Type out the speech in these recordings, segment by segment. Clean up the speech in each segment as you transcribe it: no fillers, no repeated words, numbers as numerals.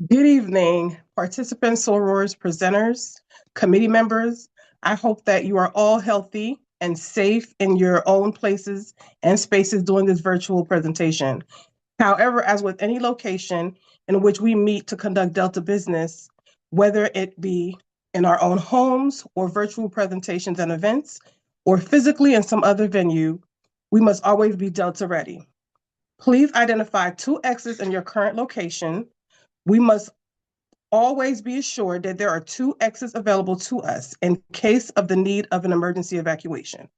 Good evening, participants, sorors, presenters, committee members. I hope that you are all healthy and safe in your own places and spaces during this virtual presentation. However, as with any location in which we meet to conduct Delta business, whether it be in our own homes or virtual presentations and events, or physically in some other venue, we must always be Delta ready. Please identify two exits in your current location. We must always be assured that there are two exits available to us in case of the need of an emergency evacuation.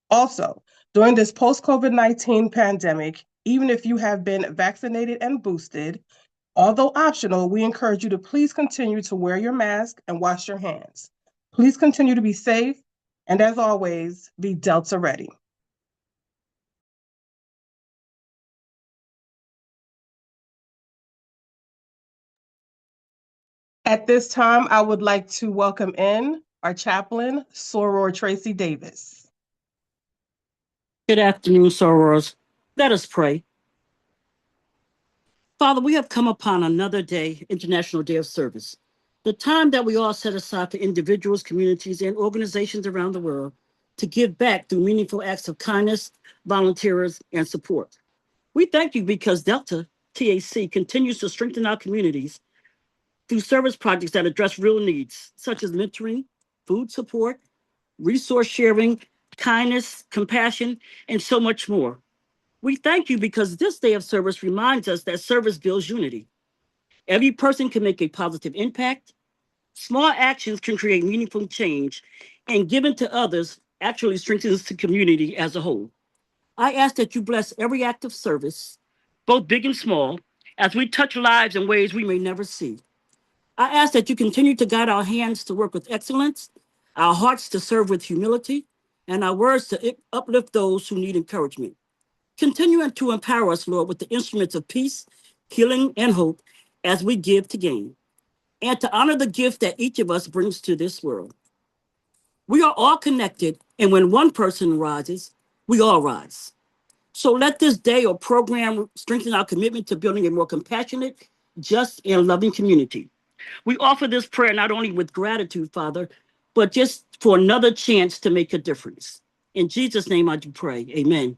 Also, during this post-COVID-19 pandemic, even if you have been vaccinated and boosted, although optional, we encourage you to please continue to wear your mask and wash your hands. Please continue to be safe, and as always, be Delta ready. At this time, I would like to welcome in our chaplain, Soror Tracy Davis. Good afternoon, sorors. Let us pray. Father, we have come upon another day, International Day of Service, the time that we all set aside for individuals, communities, and organizations around the world to give back through meaningful acts of kindness, volunteers, and support. We thank you because Delta TAC continues to strengthen our communities through service projects that address real needs, such as mentoring, food support, resource sharing, kindness, compassion, and so much more. We thank you because this day of service reminds us that service builds unity. Every person can make a positive impact. Small actions can create meaningful change, and giving to others actually strengthens the community as a whole. I ask that you bless every act of service, both big and small, as we touch lives in ways we may never see. I ask that you continue to guide our hands to work with excellence, our hearts to serve with humility, and our words to uplift those who need encouragement. Continuing to empower us, Lord, with the instruments of peace, healing, and hope as we give to gain, and to honor the gift that each of us brings to this world. We are all connected, and when one person rises, we all rise. So let this day or program strengthen our commitment to building a more compassionate, just, and loving community. We offer this prayer not only with gratitude, Father, but just for another chance to make a difference. In Jesus' name I do pray. Amen.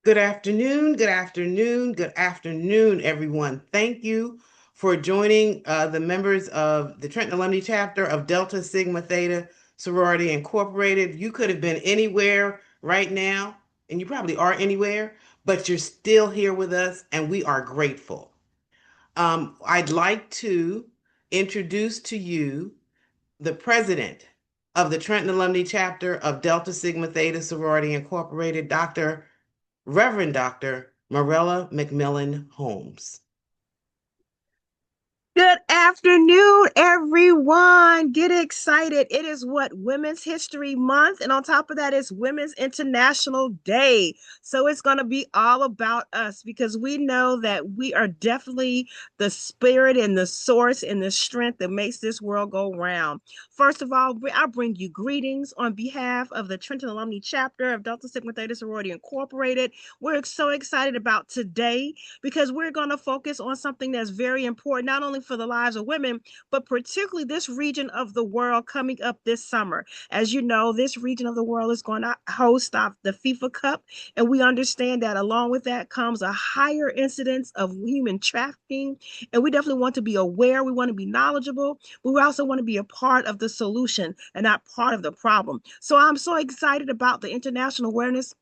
Good afternoon, good afternoon, good afternoon, everyone. Thank you for joining the members of the Trenton Alumnae chapter of Delta Sigma Theta Sorority Incorporated. You could have been anywhere right now, and you probably are anywhere, but you're still here with us, and we are grateful. I'd like to introduce to you the president of the Trenton Alumnae chapter of Delta Sigma Theta Sorority Incorporated, Reverend Dr. Morella McMillan Holmes. Good afternoon, everyone. Get excited. It is what Women's History Month. And on top of that, it's Women's International Day. So it's going to be all about us because we know that we are definitely the spirit and the source and the strength that makes this world go round. First of all, I bring you greetings on behalf of the Trenton Alumnae chapter of Delta Sigma Theta Sorority Incorporated. We're so excited about today because we're going to focus on something that's very important, not only for the lives of women, but particularly this region of the world coming up this summer. As you know, this region of the world is going to host the FIFA Cup, and we understand that along with that comes a higher incidence of human trafficking, and we definitely want to be aware, we want to be knowledgeable, but we also want to be a part of the solution and not part of the problem. So I'm so excited about the International Awareness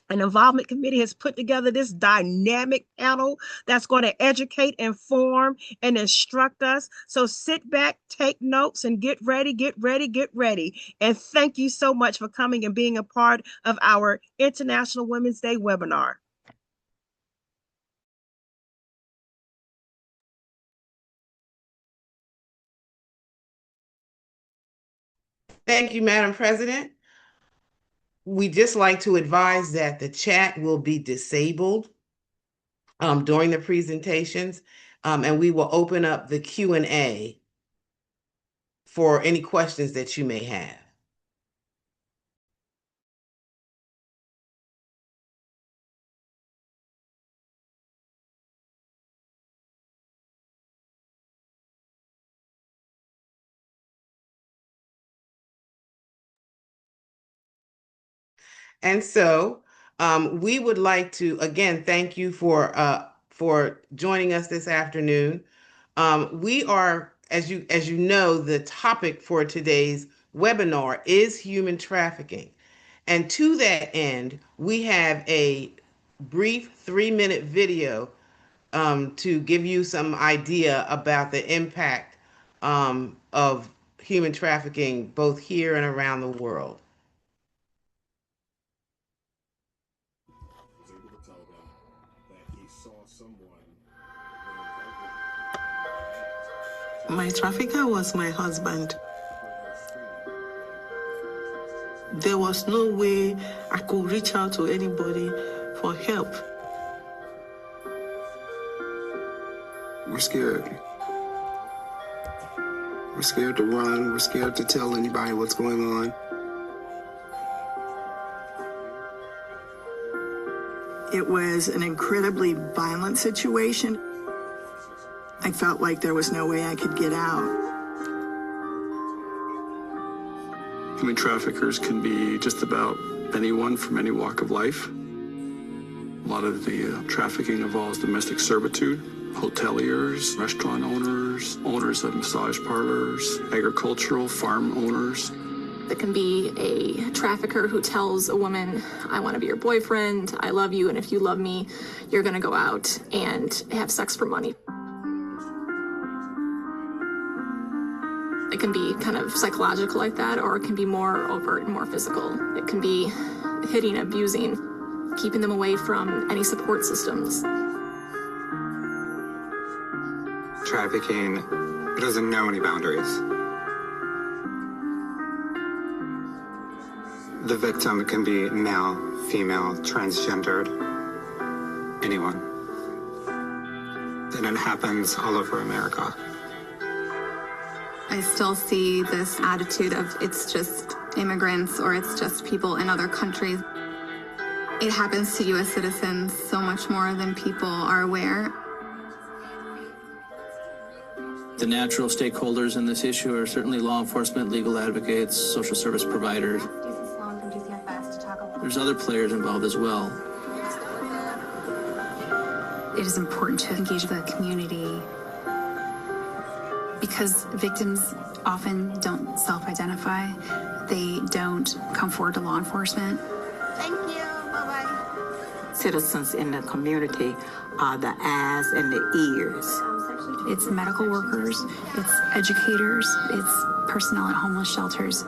an involvement committee has put together this dynamic panel that's going to educate, inform, and instruct us. So sit back, take notes, and get ready, get ready, get ready. And thank you so much for coming and being a part of our International Women's Day webinar. Thank you, Madam President. We just like to advise that the chat will be disabled during the presentations, and we will open up the Q&A for any questions that you may have. And so we would like to, again, thank you for joining us this afternoon. We are, as you know, the topic for today's webinar is human trafficking. And to that end, we have a brief 3-minute video to give you some idea about the impact of human trafficking both here and around the world. Was able to tell them that he saw someone. My trafficker was my husband. There was no way I could reach out to anybody for help. We're scared. We're scared to run. We're scared to tell anybody what's going on. It was an incredibly violent situation. I felt like there was no way I could get out. Human traffickers can be just about anyone from any walk of life. A lot of the trafficking involves domestic servitude, hoteliers, restaurant owners, owners of massage parlors, agricultural farm owners. It can be a trafficker who tells a woman, I want to be your boyfriend, I love you, and if you love me, you're going to go out and have sex for money. It can be kind of psychological like that, or it can be more overt and more physical. It can be hitting, abusing, keeping them away from any support systems. Trafficking doesn't know any boundaries. The victim can be male, female, transgendered, anyone. And it happens all over America. I still see this attitude of it's just immigrants or it's just people in other countries. It happens to U.S. citizens so much more than people are aware. The natural stakeholders in this issue are certainly law enforcement, legal advocates, social service providers. There's other players involved as well. It is important to engage the community because victims often don't self-identify. They don't come forward to law enforcement. Thank you. Bye-bye. Citizens in the community are the eyes and the ears. It's medical workers, it's educators, it's personnel at homeless shelters.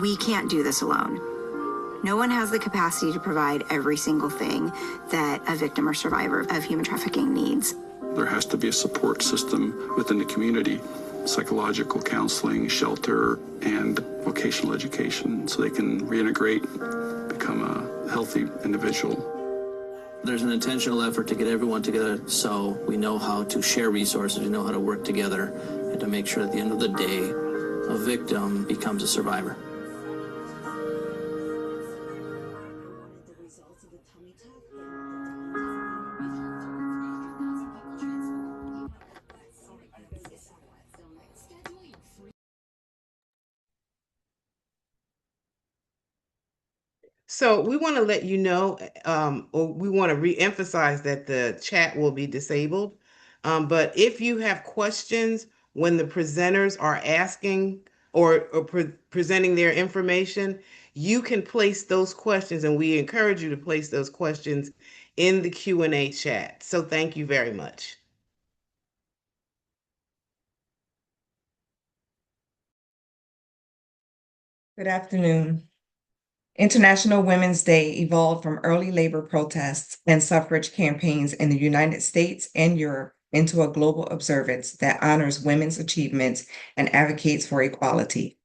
We can't do this alone. No one has the capacity to provide every single thing that a victim or survivor of human trafficking needs. There has to be a support system within the community, psychological counseling, shelter, and vocational education so they can reintegrate, become a healthy individual. There's an intentional effort to get everyone together so we know how to share resources, we know how to work together, and to make sure at the end of the day, a victim becomes a survivor. So we want to let you know, or we want to re-emphasize that the chat will be disabled. But if you have questions when the presenters are asking or presenting their information, you can place those questions, and we encourage you to place those questions in the Q&A chat. So thank you very much. Good afternoon. International Women's Day evolved from early labor protests and suffrage campaigns in the United States and Europe into a global observance that honors women's achievements and advocates for equality.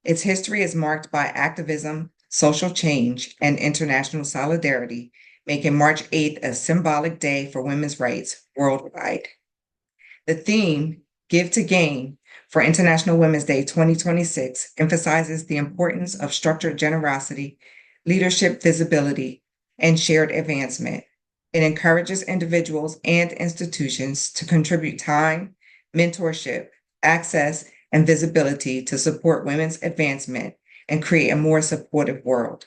Its history is marked by activism, social change, and international solidarity, making March 8th a symbolic day for women's rights worldwide. The theme, Give to Gain, for International Women's Day 2026 emphasizes the importance of structured generosity, leadership visibility, and shared advancement. It encourages individuals and institutions to contribute time, mentorship, access, and visibility to support women's advancement and create a more supportive world.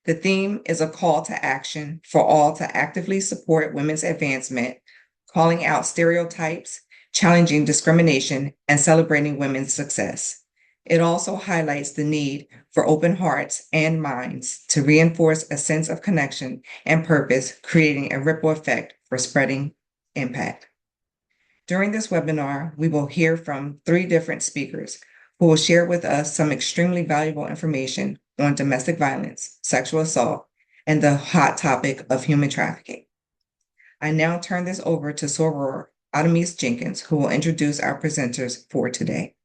The theme is a call to action for all to actively support women's advancement, calling out stereotypes, challenging discrimination, and celebrating women's success. It also highlights the need for open hearts and minds to reinforce a sense of connection and purpose, creating a ripple effect for spreading impact. During this webinar, we will hear from 3 different speakers who will share with us some extremely valuable information on domestic violence, sexual assault, and the hot topic of human trafficking. I now turn this over to Soror Adamis Jenkins, who will introduce our presenters for today.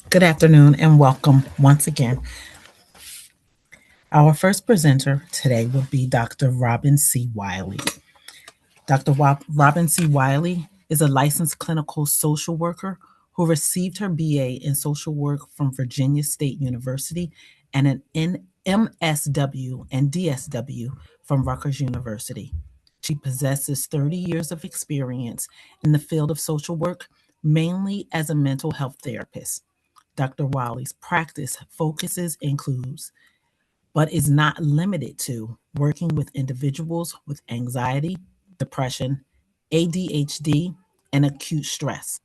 Good afternoon and welcome once again. Our first presenter today will be Dr. Robin C. Wiley. Dr. Robin C. Wiley is a licensed clinical social worker who received her BA in social work from Virginia State University and an MSW and DSW from Rutgers University. She possesses 30 years of experience in the field of social work, mainly as a mental health therapist. Dr. Wiley's practice includes, but is not limited to, working with individuals with anxiety, depression, ADHD, and acute stress.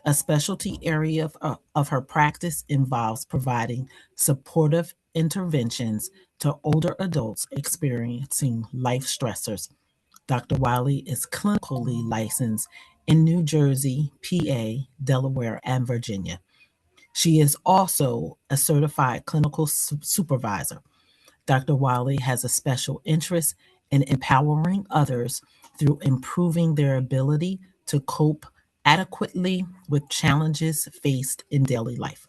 A specialty area of her practice involves providing supportive interventions to older adults experiencing life stressors. Dr. Wiley is clinically licensed in New Jersey, PA, Delaware, and Virginia. She is also a certified clinical supervisor. Dr. Wiley has a special interest in empowering others through improving their ability to cope adequately with challenges faced in daily life.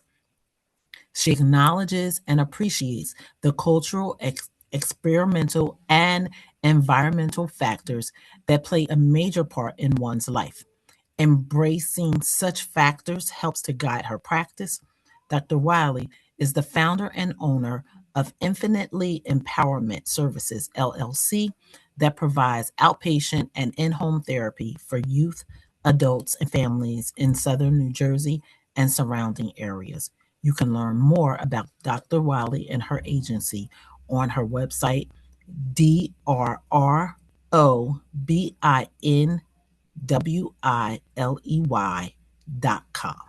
She acknowledges and appreciates the cultural, experimental, and environmental factors that play a major part in one's life. Embracing such factors helps to guide her practice. Dr. Wiley is the founder and owner of Infinitely Empowerment Services, LLC, that provides outpatient and in-home therapy for youth, adults, and families in southern New Jersey and surrounding areas. You can learn more about Dr. Wiley and her agency on her website, drrobinwiley.com.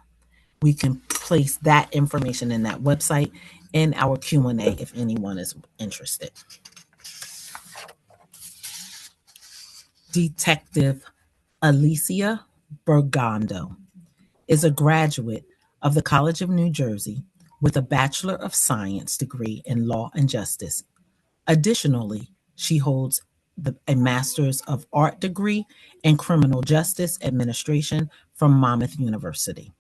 We can place that information in that website in our Q&A if anyone is interested. Detective Alicia Bergondo is a graduate of the College of New Jersey with a Bachelor of Science degree in Law and Justice. Additionally, she holds a Master's of Art degree in Criminal Justice Administration from Monmouth University.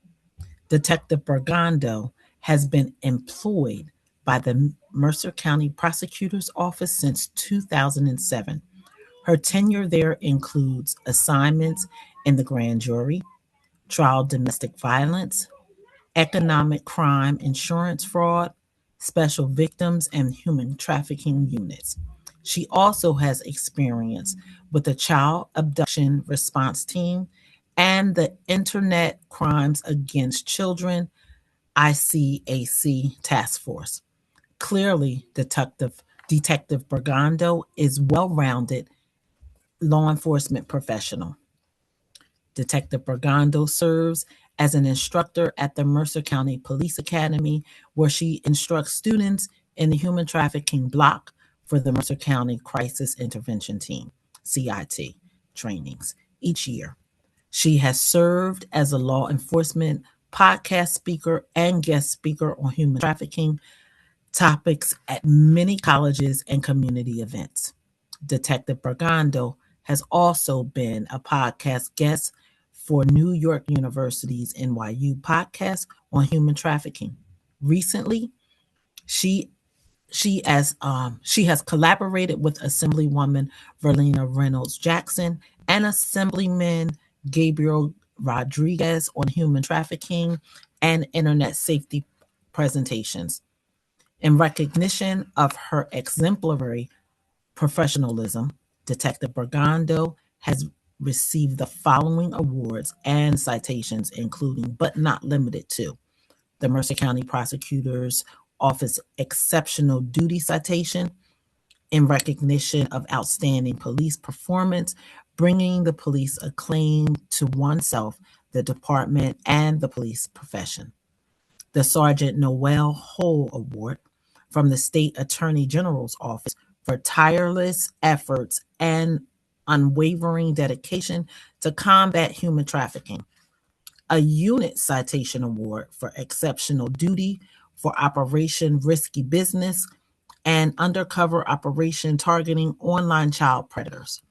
Detective Bergondo has been employed by the Mercer County Prosecutor's Office since 2007. Her tenure there includes assignments in the grand jury, trial domestic violence, economic crime, insurance fraud, special victims, and human trafficking units. She also has experience with the Child Abduction Response Team and the Internet Crimes Against Children ICAC Task Force. Clearly, Detective Bergondo is well-rounded law enforcement professional. Detective Bergondo serves as an instructor at the Mercer County Police Academy, where she instructs students in the human trafficking block for the Mercer County Crisis Intervention Team, CIT, trainings each year. She has served as a law enforcement podcast speaker and guest speaker on human trafficking topics at many colleges and community events. Detective Bergondo has also been a podcast guest for New York University's NYU podcast on human trafficking. Recently, she has collaborated with Assemblywoman Verlena Reynolds Jackson and Assemblyman Gabriel Rodriguez on human trafficking and internet safety presentations. In recognition of her exemplary professionalism, Detective Bergondo has received the following awards and citations, including but not limited to the Mercer County Prosecutor's Office Exceptional Duty Citation in recognition of outstanding police performance, bringing the police acclaim to oneself, the department, and the police profession. The Sergeant Noel Hole Award from the State Attorney General's Office for tireless efforts and unwavering dedication to combat human trafficking. A Unit Citation Award for exceptional duty for Operation Risky Business and undercover operation targeting online child predators.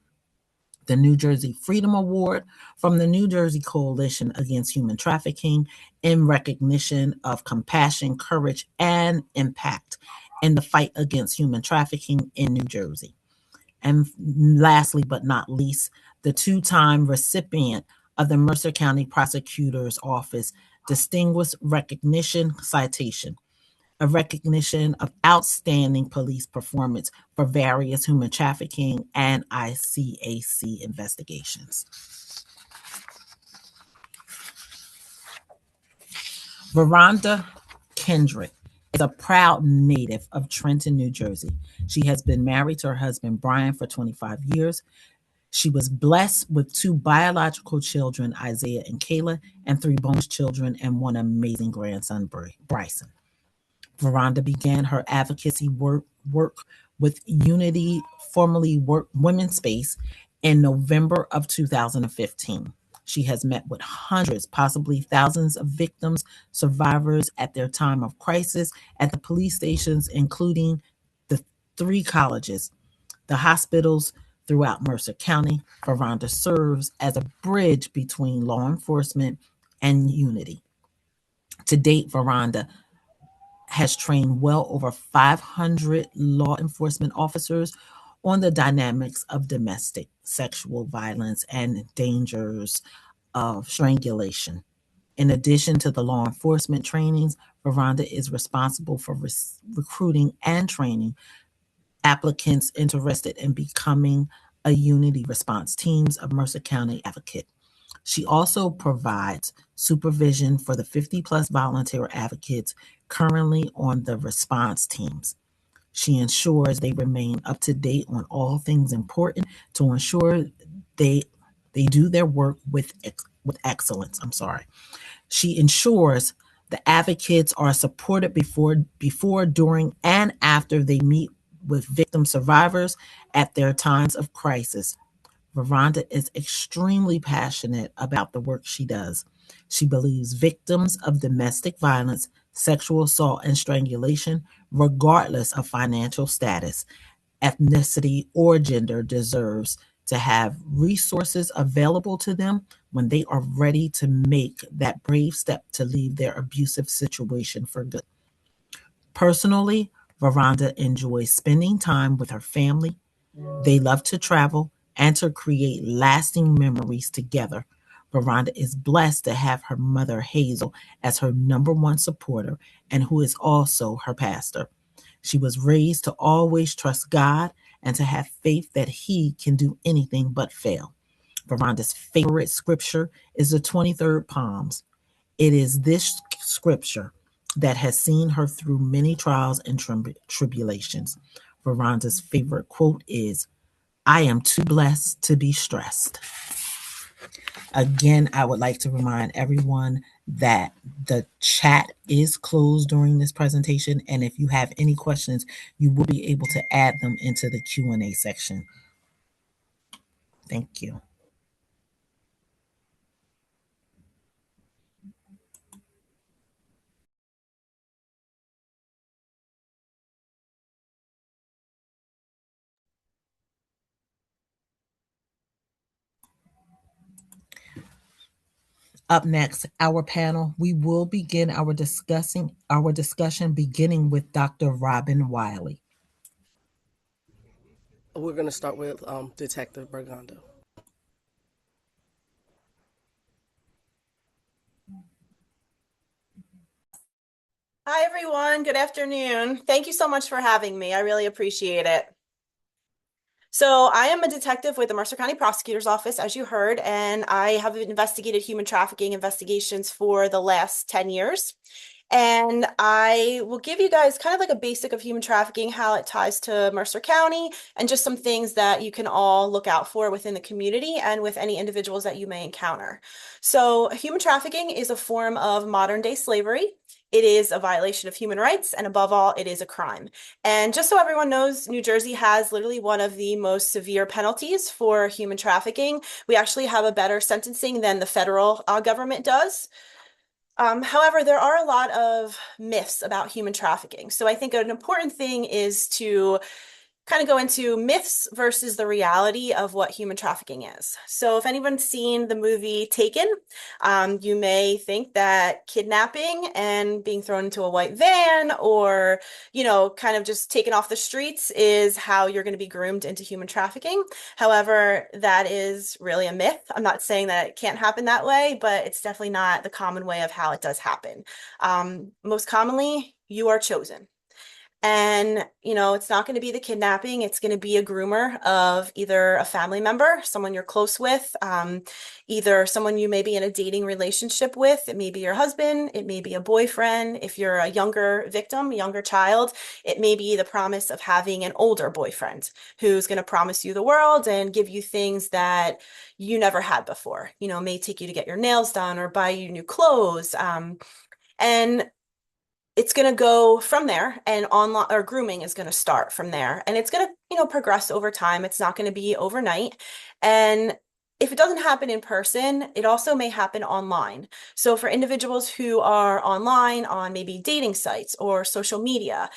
The New Jersey Freedom Award from the New Jersey Coalition Against Human Trafficking in recognition of compassion, courage, and impact in the fight against human trafficking in New Jersey. And lastly, but not least, the two-time recipient of the Mercer County Prosecutor's Office Distinguished Recognition Citation, a recognition of outstanding police performance for various human trafficking and ICAC investigations. Varonda Kendrick is a proud native of Trenton, New Jersey. She has been married to her husband, Brian, for 25 years. She was blessed with 2 biological children, Isaiah and Kayla, and 3 bonus children and 1 amazing grandson, Bryson. Varonda began her advocacy work with Unity, formerly Women's Space, in November of 2015. She has met with hundreds, possibly thousands of victims, survivors at their time of crisis at the police stations, including the 3 colleges, the hospitals throughout Mercer County. Varonda serves as a bridge between law enforcement and Unity. To date, Varonda has trained well over 500 law enforcement officers on the dynamics of domestic sexual violence and dangers of strangulation. In addition to the law enforcement trainings, Varonda is responsible for recruiting and training applicants interested in becoming a Unity response teams of Mercer County Advocate. She also provides supervision for the 50-plus volunteer advocates currently on the response teams. She ensures they remain up to date on all things important to ensure they do their work with excellence. She ensures the advocates are supported before, during, and after they meet with victim survivors at their times of crisis. Varonda is extremely passionate about the work she does. She believes victims of domestic violence, sexual assault, and strangulation, regardless of financial status, ethnicity, or gender, deserves to have resources available to them when they are ready to make that brave step to leave their abusive situation for good. Personally, Varonda enjoys spending time with her family. They love to travel and to create lasting memories together. Varonda is blessed to have her mother, Hazel, as her number 1 supporter and who is also her pastor. She was raised to always trust God and to have faith that He can do anything but fail. Varonda's favorite scripture is the 23rd Psalms. It is this scripture that has seen her through many trials and tribulations. Varonda's favorite quote is, "I am too blessed to be stressed." Again, I would like to remind everyone that the chat is closed during this presentation, and if you have any questions, you will be able to add them into the Q&A section. Thank you. Up next, our panel, we will begin our discussion beginning with Dr. Robin Wiley. We're going to start with Detective Bergondo. Hi, everyone. Good afternoon. Thank you so much for having me. I really appreciate it. So I am a detective with the Mercer County Prosecutor's Office, as you heard, and I have investigated human trafficking investigations for the last 10 years. And I will give you guys kind of like a basic of human trafficking, how it ties to Mercer County, and just some things that you can all look out for within the community and with any individuals that you may encounter. So human trafficking is a form of modern day slavery. It is a violation of human rights, and above all, it is a crime. And just so everyone knows, New Jersey has literally one of the most severe penalties for human trafficking. We actually have a better sentencing than the federal government does. However, there are a lot of myths about human trafficking. So I think an important thing is to kind of go into myths versus the reality of what human trafficking is. So if anyone's seen the movie Taken, you may think that kidnapping and being thrown into a white van or, kind of just taken off the streets is how you're going to be groomed into human trafficking. However, that is really a myth. I'm not saying that it can't happen that way, but it's definitely not the common way of how it does happen. Most commonly, you are chosen. And, it's not going to be the kidnapping. It's going to be a groomer of either a family member, someone you're close with, either someone you may be in a dating relationship with. It may be your husband. It may be a boyfriend. If you're a younger victim, a younger child, it may be the promise of having an older boyfriend who's going to promise you the world and give you things that you never had before. May take you to get your nails done or buy you new clothes. And it's going to go from there, and online or grooming is going to start from there, and it's going to progress over time. It's not going to be overnight. And if it doesn't happen in person, it also may happen online. So for individuals who are online on maybe dating sites or social media,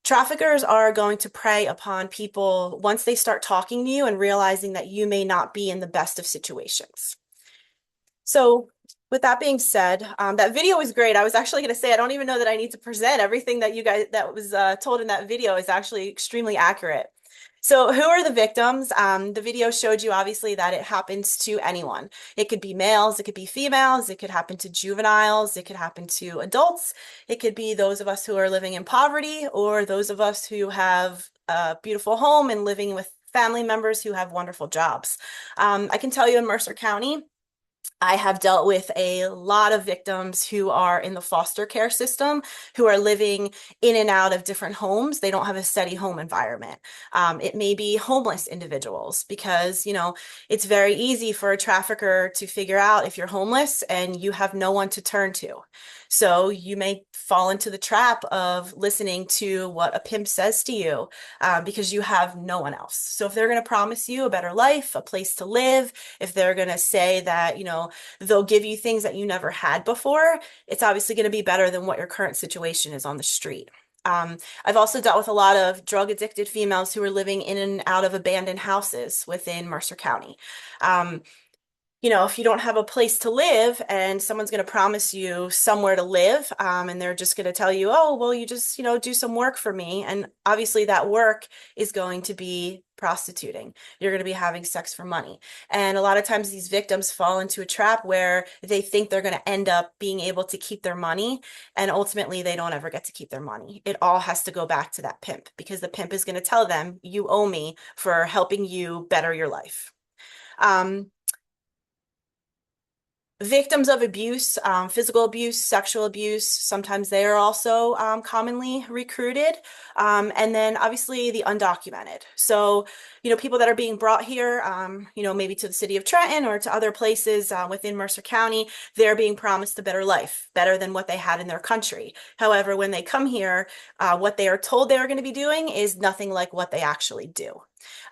traffickers are going to prey upon people once they start talking to you and realizing that you may not be in the best of situations. So with that being said, that video was great. I was actually going to say, I don't even know that I need to present everything that you guys that was told in that video is actually extremely accurate. So who are the victims? The video showed you obviously that it happens to anyone. It could be males, it could be females, it could happen to juveniles, it could happen to adults. It could be those of us who are living in poverty or those of us who have a beautiful home and living with family members who have wonderful jobs. I can tell you in Mercer County, I have dealt with a lot of victims who are in the foster care system, who are living in and out of different homes. They don't have a steady home environment. It may be homeless individuals because, it's very easy for a trafficker to figure out if you're homeless and you have no one to turn to. So you may fall into the trap of listening to what a pimp says to you because you have no one else. So if they're going to promise you a better life, a place to live, if they're going to say that, they'll give you things that you never had before, it's obviously going to be better than what your current situation is on the street. I've also dealt with a lot of drug addicted females who are living in and out of abandoned houses within Mercer County. If you don't have a place to live and someone's going to promise you somewhere to live, and they're just going to tell you, oh, well, you just, do some work for me. And obviously that work is going to be prostituting. You're going to be having sex for money. And a lot of times these victims fall into a trap where they think they're going to end up being able to keep their money. And ultimately they don't ever get to keep their money. It all has to go back to that pimp because the pimp is going to tell them, you owe me for helping you better your life. Victims of abuse, physical abuse, sexual abuse, sometimes they are also commonly recruited. And then obviously the undocumented. So, people that are being brought here, maybe to the city of Trenton or to other places within Mercer County, they're being promised a better life, better than what they had in their country. However, when they come here, what they are told they are going to be doing is nothing like what they actually do.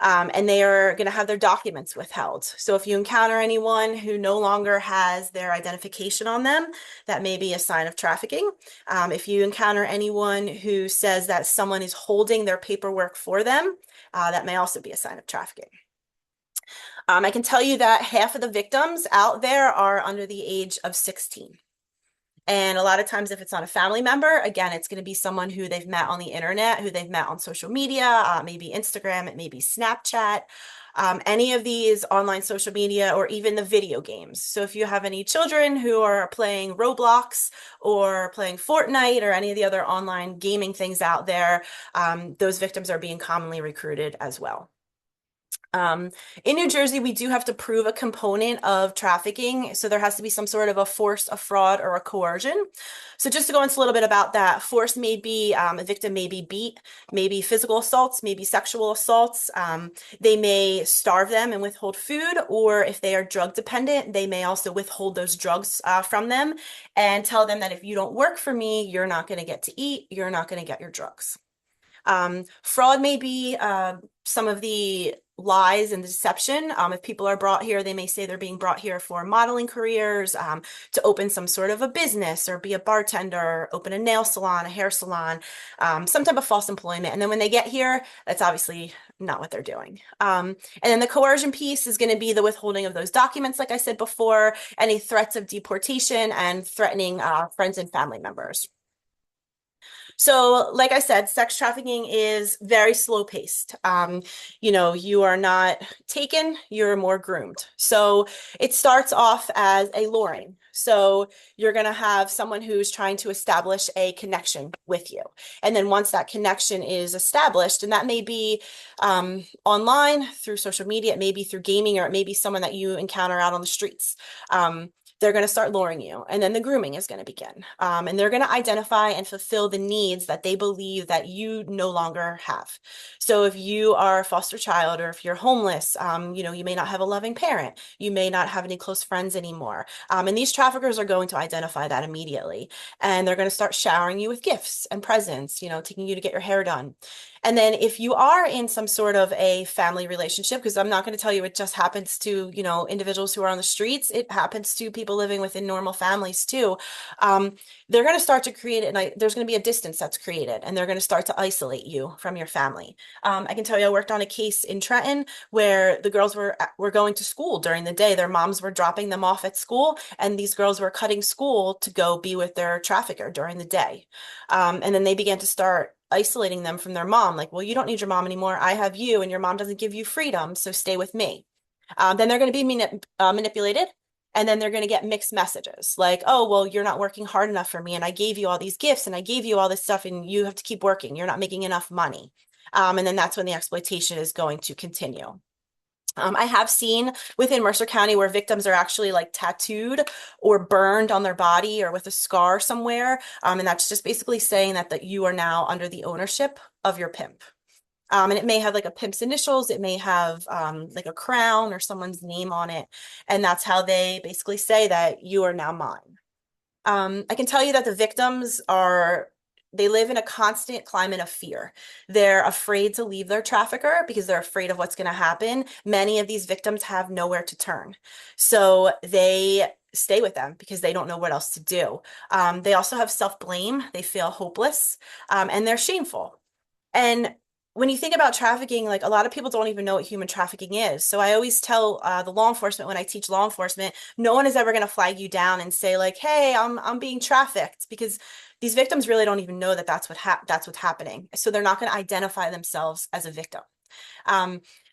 And they are going to have their documents withheld. So if you encounter anyone who no longer has their identification on them, that may be a sign of trafficking. If you encounter anyone who says that someone is holding their paperwork for them, that may also be a sign of trafficking. I can tell you that half of the victims out there are under the age of 16. And a lot of times if it's not a family member, again, it's going to be someone who they've met on the internet, who they've met on social media, maybe Instagram, it may be Snapchat. any of these online social media, or even the video games. So if you have any children who are playing Roblox or playing Fortnite or any of the other online gaming things out there, those victims are being commonly recruited as well. In New Jersey, we do have to prove a component of trafficking. So there has to be some sort of a force, a fraud, or a coercion. So just to go into a little bit about that, force may be a victim may be beat, maybe physical assaults, maybe sexual assaults. They may starve them and withhold food, or if they are drug dependent, they may also withhold those drugs from them and tell them that if you don't work for me, you're not going to get to eat, you're not going to get your drugs. Fraud may be some of the lies and deception. If people are brought here, they may say they're being brought here for modeling careers, to open some sort of a business or be a bartender, open a nail salon, a hair salon, some type of false employment. And then when they get here, that's obviously not what they're doing. And then the coercion piece is going to be the withholding of those documents, like I said before, any threats of deportation, and threatening friends and family members. So like I said, sex trafficking is very slow paced. You are not taken, you're more groomed. So it starts off as a luring. So you're going to have someone who's trying to establish a connection with you. And then once that connection is established, and that may be online through social media, it may be through gaming, or it may be someone that you encounter out on the streets. They're going to start luring you, and then the grooming is going to begin. And they're going to identify and fulfill the needs that they believe that you no longer have. So if you are a foster child, or if you're homeless, you may not have a loving parent, you may not have any close friends anymore. And these traffickers are going to identify that immediately. And they're going to start showering you with gifts and presents, taking you to get your hair done. And then if you are in some sort of a family relationship, because I'm not going to tell you it just happens to, individuals who are on the streets, it happens to people living within normal families too. They're going to start to create it, and there's going to be a distance that's created, and they're going to start to isolate you from your family. I can tell you, I worked on a case in Trenton where the girls were going to school during the day. Their moms were dropping them off at school, and these girls were cutting school to go be with their trafficker during the day. And then they began to start isolating them from their mom. Like, well, you don't need your mom anymore. I have you, and your mom doesn't give you freedom, so stay with me. Then they're going to be manipulated. And then they're going to get mixed messages like, oh, well, you're not working hard enough for me, and I gave you all these gifts, and I gave you all this stuff, and you have to keep working. You're not making enough money. And then that's when the exploitation is going to continue. I have seen within Mercer County where victims are actually like tattooed or burned on their body or with a scar somewhere. And that's just basically saying that you are now under the ownership of your pimp. And it may have like a pimp's initials. It may have like a crown or someone's name on it. And that's how they basically say that you are now mine. I can tell you that the victims they live in a constant climate of fear. They're afraid to leave their trafficker because they're afraid of what's going to happen. Many of these victims have nowhere to turn. So they stay with them because they don't know what else to do. They also have self-blame. They feel hopeless, and they're shameful. And when you think about trafficking, like a lot of people don't even know what human trafficking is. So I always tell the law enforcement, when I teach law enforcement, no one is ever going to flag you down and say like, hey, I'm being trafficked, because these victims really don't even know that that's what's happening. So they're not going to identify themselves as a victim.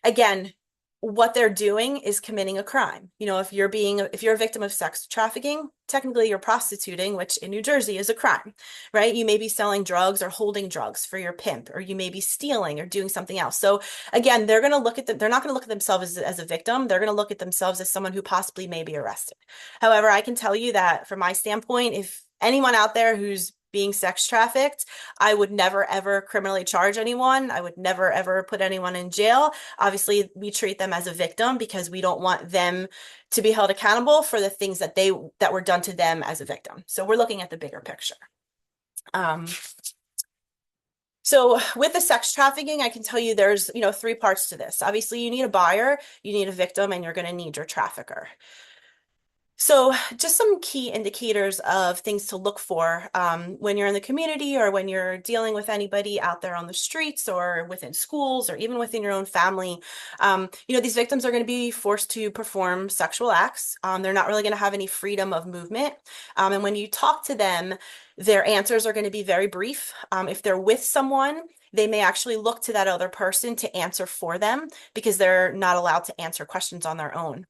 Again, what they're doing is committing a crime. If you're a victim of sex trafficking, technically you're prostituting, which in New Jersey is a crime, right? You may be selling drugs or holding drugs for your pimp, or you may be stealing or doing something else. So again, they're not going to look at themselves as a victim. They're going to look at themselves as someone who possibly may be arrested. However, I can tell you that from my standpoint, if anyone out there who's being sex trafficked, I would never, ever criminally charge anyone. I would never, ever put anyone in jail. Obviously, we treat them as a victim because we don't want them to be held accountable for the things that were done to them as a victim. So we're looking at the bigger picture. So with the sex trafficking, I can tell you there's, 3 parts to this. Obviously, you need a buyer, you need a victim, and you're going to need your trafficker. So just some key indicators of things to look for when you're in the community, or when you're dealing with anybody out there on the streets, or within schools, or even within your own family. These victims are going to be forced to perform sexual acts. They're not really going to have any freedom of movement. And when you talk to them, their answers are going to be very brief. If they're with someone, they may actually look to that other person to answer for them because they're not allowed to answer questions on their own.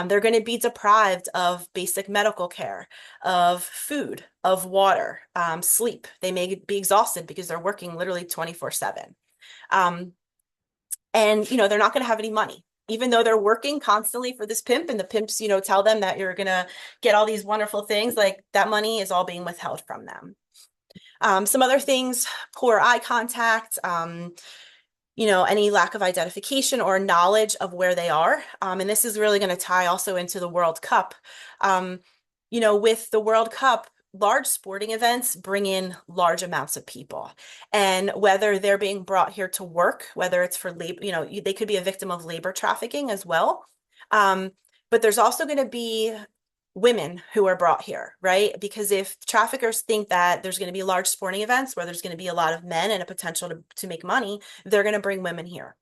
They're going to be deprived of basic medical care, of food, of water, sleep. They may be exhausted because they're working literally 24/7. And, you know, they're not going to have any money, even though they're working constantly for this pimp, and the pimps, you know, tell them that you're going to get all these wonderful things. Like, that money is all being withheld from them. Some other things: poor eye contact, you know, any lack of identification or knowledge of where they are. And this is really going to tie also into the World Cup. You know, with the World Cup, large sporting events bring in large amounts of people. And whether they're being brought here to work, whether it's for labor, you know, they could be a victim of labor trafficking as well. But there's also going to be women who are brought here, right? Because if traffickers think that there's going to be large sporting events where there's going to be a lot of men and a potential to make money, they're going to bring women here.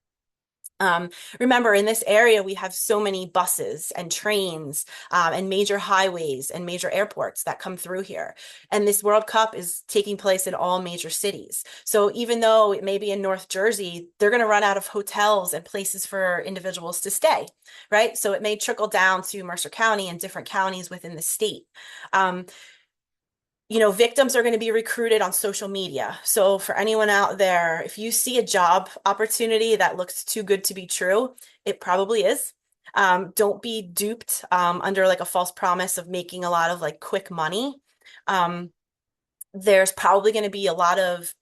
Remember, in this area, we have so many buses and trains and major highways and major airports that come through here. And this World Cup is taking place in all major cities. So even though it may be in North Jersey, they're going to run out of hotels and places for individuals to stay, right? So it may trickle down to Mercer County and different counties within the state. You know, victims are going to be recruited on social media. So for anyone out there, if you see a job opportunity that looks too good to be true, it probably is. Don't be duped under like a false promise of making a lot of like quick money. There's probably going to be a lot of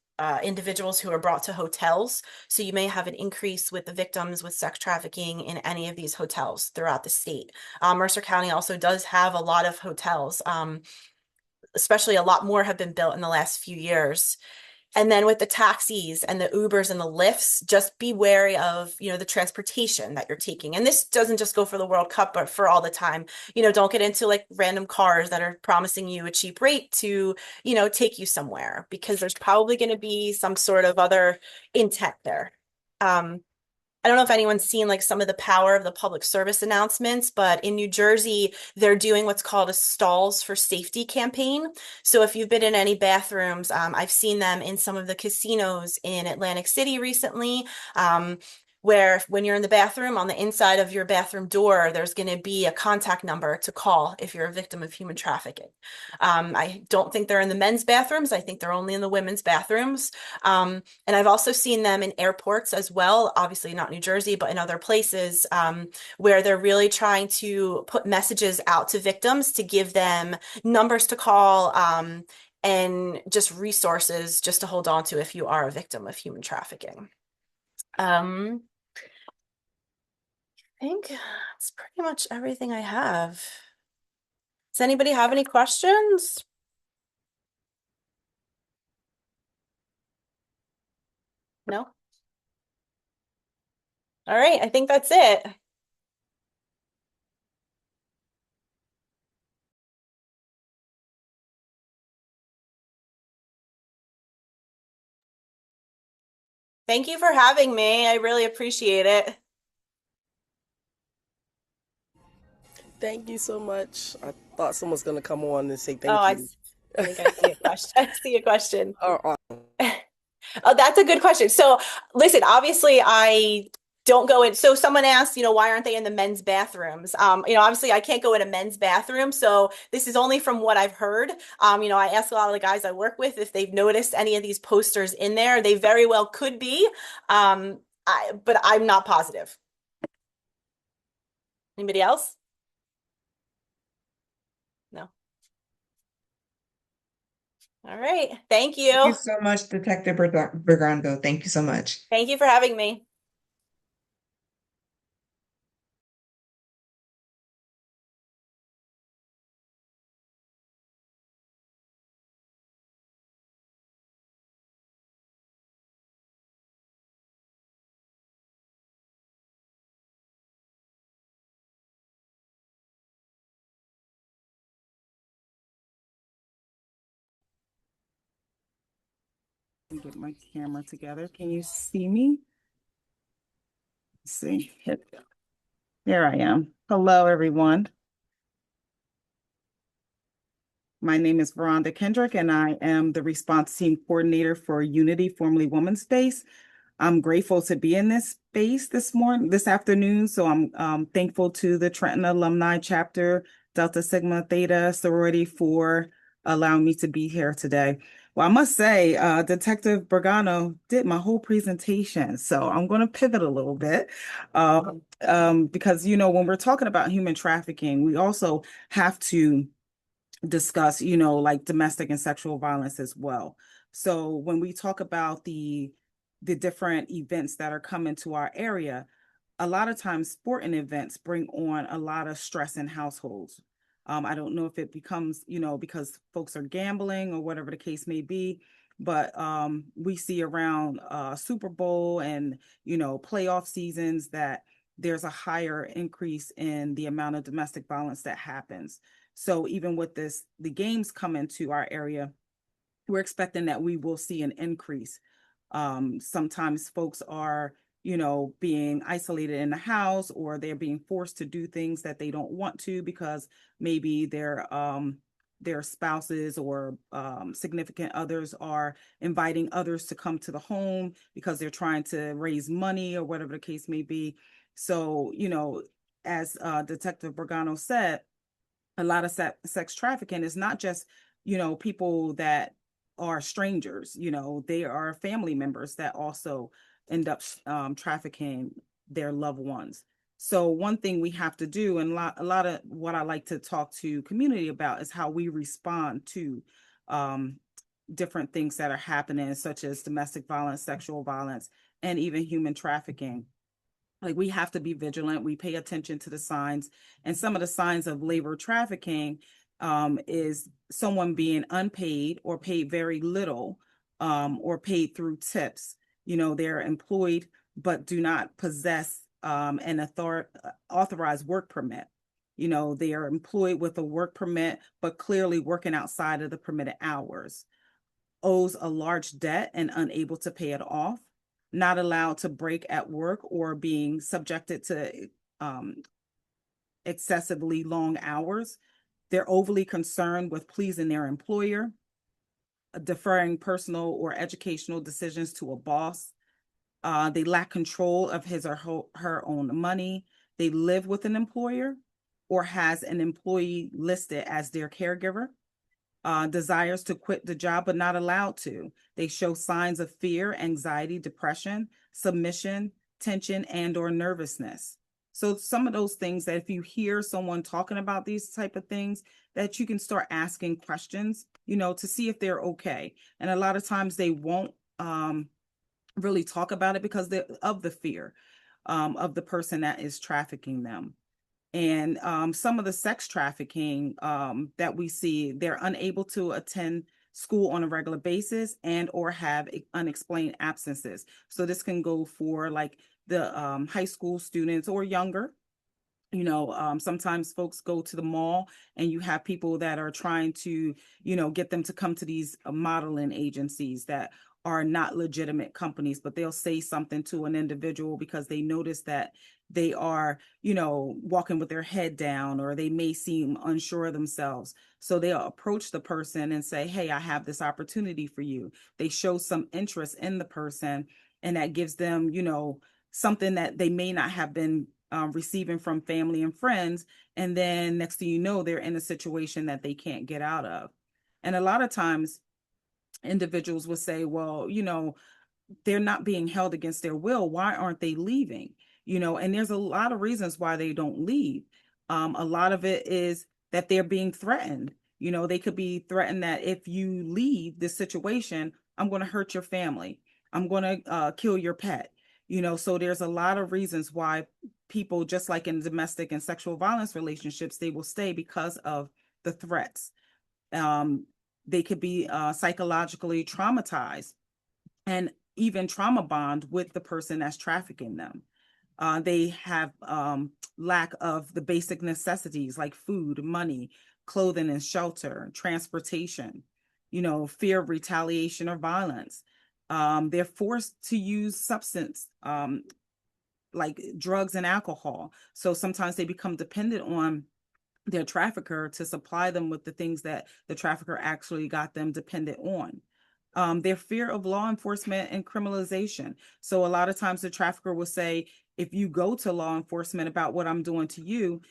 individuals who are brought to hotels. So you may have an increase with the victims with sex trafficking in any of these hotels throughout the state. Mercer County also does have a lot of hotels. Especially a lot more have been built in the last few years. And then with the taxis and the Ubers and the Lyfts, just be wary of, you know, the transportation that you're taking. And this doesn't just go for the World Cup, but for all the time. You know, don't get into like random cars that are promising you a cheap rate to, you know, take you somewhere, because there's probably going to be some sort of other intent there. I don't know if anyone's seen like some of the power of the public service announcements, but in New Jersey, they're doing what's called a Stalls for Safety campaign. So if you've been in any bathrooms, I've seen them in some of the casinos in Atlantic City recently, where when you're in the bathroom, on the inside of your bathroom door, there's going to be a contact number to call if you're a victim of human trafficking. I don't think they're in the men's bathrooms. I think they're only in the women's bathrooms. And I've also seen them in airports as well, obviously not New Jersey, but in other places where they're really trying to put messages out to victims to give them numbers to call and just resources just to hold on to if you are a victim of human trafficking. I think that's pretty much everything I have. Does anybody have any questions? No? All right, I think that's it. Thank you for having me. I really appreciate it. Thank you so much. I thought someone was going to come on and say thank you. I think I see a question. I see a question. Oh, Oh, that's a good question. So listen, obviously I don't go in. So someone asked, you know, why aren't they in the men's bathrooms? You know, obviously I can't go in a men's bathroom. So this is only from what I've heard. You know, I ask a lot of the guys I work with if they've noticed any of these posters in there. They very well could be, but I'm not positive. Anybody else? No. All right. Thank you. Thank you so much, Detective Bergondo. Thank you so much. Thank you for having me. Get my camera together. Can you see me? Let's see. There I am. Hello, everyone. My name is Varonda Kendrick, and I am the response team coordinator for Unity, formerly Women's Space. I'm grateful to be in this space this afternoon. So I'm thankful to the Trenton Alumni Chapter, Delta Sigma Theta sorority for allowing me to be here today. Well, I must say, Detective Bergondo did my whole presentation, so I'm going to pivot a little bit because, when we're talking about human trafficking, we also have to discuss, like domestic and sexual violence as well. So when we talk about the different events that are coming to our area, a lot of times sporting events bring on a lot of stress in households. I don't know if it becomes, because folks are gambling or whatever the case may be, but we see around Super Bowl and, playoff seasons that there's a higher increase in the amount of domestic violence that happens. So even with the games coming to our area, we're expecting that we will see an increase. Sometimes folks are, being isolated in the house, or they're being forced to do things that they don't want to because maybe their spouses or significant others are inviting others to come to the home because they're trying to raise money or whatever the case may be. So, as Detective Bergondo said, a lot of sex trafficking is not just, people that are strangers, they are family members that also end up trafficking their loved ones. So one thing we have to do, and a lot of what I like to talk to community about, is how we respond to different things that are happening, such as domestic violence, sexual violence, and even human trafficking. Like, we have to be vigilant. We pay attention to the signs, and some of the signs of labor trafficking is someone being unpaid or paid very little, or paid through tips. They're employed but do not possess an authorized work permit. They are employed with a work permit but clearly working outside of the permitted hours. Owes a large debt and unable to pay it off. Not allowed to break at work, or being subjected to excessively long hours. They're overly concerned with pleasing their employer, deferring personal or educational decisions to a boss. They lack control of his or her own money. They live with an employer or has an employee listed as their caregiver. Desires to quit the job but not allowed to. They show signs of fear, anxiety, depression, submission, tension, and or nervousness. So some of those things that if you hear someone talking about these type of things, that you can start asking questions, to see if they're okay. And a lot of times they won't really talk about it because of the fear of the person that is trafficking them. And some of the sex trafficking that we see, they're unable to attend school on a regular basis and or have unexplained absences. So this can go for like the high school students or younger. Sometimes folks go to the mall and you have people that are trying to, get them to come to these modeling agencies that are not legitimate companies, but they'll say something to an individual because they notice that they are, walking with their head down, or they may seem unsure of themselves. So they'll approach the person and say, hey, I have this opportunity for you. They show some interest in the person, and that gives them, something that they may not have been receiving from family and friends. And then next thing you know, they're in a situation that they can't get out of. And a lot of times individuals will say, well, they're not being held against their will. Why aren't they leaving? And there's a lot of reasons why they don't leave. A lot of it is that they're being threatened. They could be threatened that if you leave this situation, I'm going to hurt your family. I'm going to kill your pet. So there's a lot of reasons why people, just like in domestic and sexual violence relationships, they will stay because of the threats. They could be psychologically traumatized and even trauma bond with the person that's trafficking them. They have lack of the basic necessities like food, money, clothing and shelter, transportation, fear of retaliation or violence. They're forced to use substance like drugs and alcohol. So sometimes they become dependent on their trafficker to supply them with the things that the trafficker actually got them dependent on. Their fear of law enforcement and criminalization. So a lot of times the trafficker will say, if you go to law enforcement about what I'm doing to you,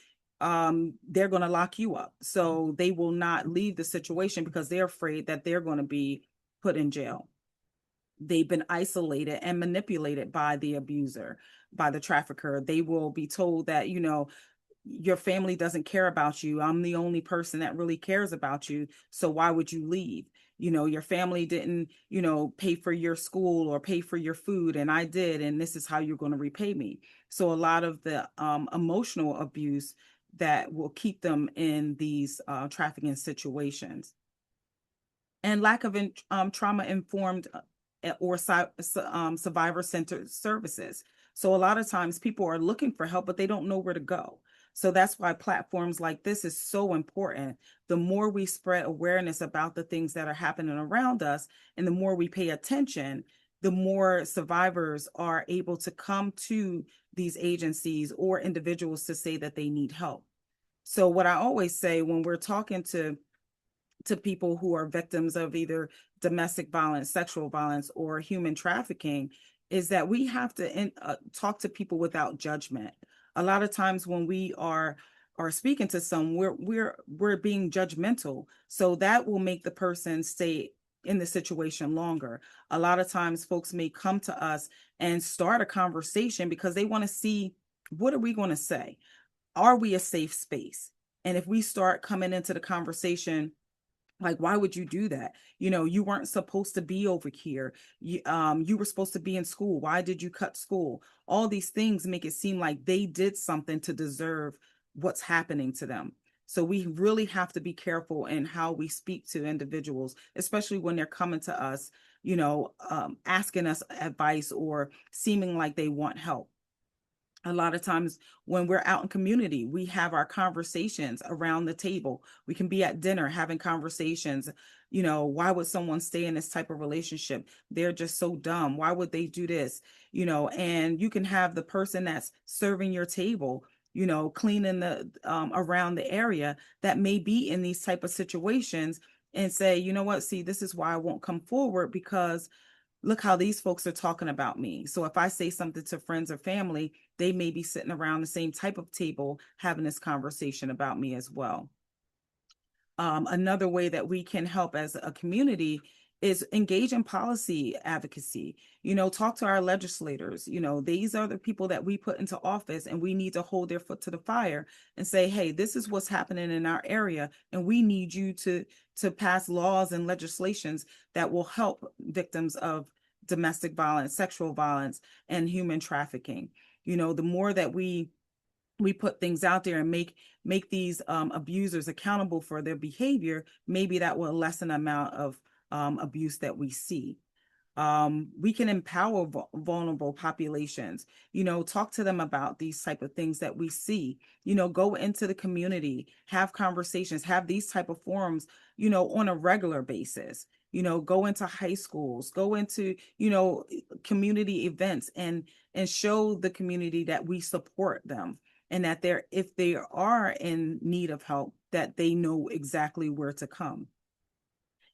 they're going to lock you up. So they will not leave the situation because they're afraid that they're going to be put in jail. They've been isolated and manipulated by the abuser, by the trafficker. They will be told that, you know, your family doesn't care about you. I'm the only person that really cares about you. So why would you leave? You know, your family didn't, you know, pay for your school or pay for your food, and I did, and this is how you're going to repay me. So a lot of the emotional abuse that will keep them in these trafficking situations. And lack of trauma-informed or survivor-centered services. So a lot of times people are looking for help, but they don't know where to go. So that's why platforms like this is so important. The more we spread awareness about the things that are happening around us, and the more we pay attention, the more survivors are able to come to these agencies or individuals to say that they need help. So what I always say when we're talking to people who are victims of either domestic violence, sexual violence, or human trafficking is that we have to talk to people without judgment. A lot of times when we are speaking to someone, we're being judgmental. So that will make the person stay in the situation longer. A lot of times folks may come to us and start a conversation because they want to see, what are we going to say? Are we a safe space? And if we start coming into the conversation like, why would you do that? You know, you weren't supposed to be over here. You were supposed to be in school. Why did you cut school? All these things make it seem like they did something to deserve what's happening to them. So we really have to be careful in how we speak to individuals, especially when they're coming to us, you know, asking us advice or seeming like they want help. A lot of times when we're out in community, we have our conversations around the table. We can be at dinner having conversations. You know, why would someone stay in this type of relationship? They're just so dumb. Why would they do this? You know, and you can have the person that's serving your table, you know, cleaning the around the area that may be in these type of situations and say, you know what, see, this is why I won't come forward because look how these folks are talking about me. So if I say something to friends or family, they may be sitting around the same type of table having this conversation about me as well. Another way that we can help as a community is engage in policy advocacy. You know, talk to our legislators. You know, these are the people that we put into office, and we need to hold their foot to the fire and say, hey, this is what's happening in our area, and we need you to pass laws and legislations that will help victims of domestic violence, sexual violence, and human trafficking. You know, the more that we put things out there and make these abusers accountable for their behavior, maybe that will lessen the amount of abuse that we see. We can empower vulnerable populations, you know, talk to them about these type of things that we see, you know, go into the community, have conversations, have these type of forums, you know, on a regular basis, you know, go into high schools, go into, you know, community events and show the community that we support them and that if they are in need of help, that they know exactly where to come.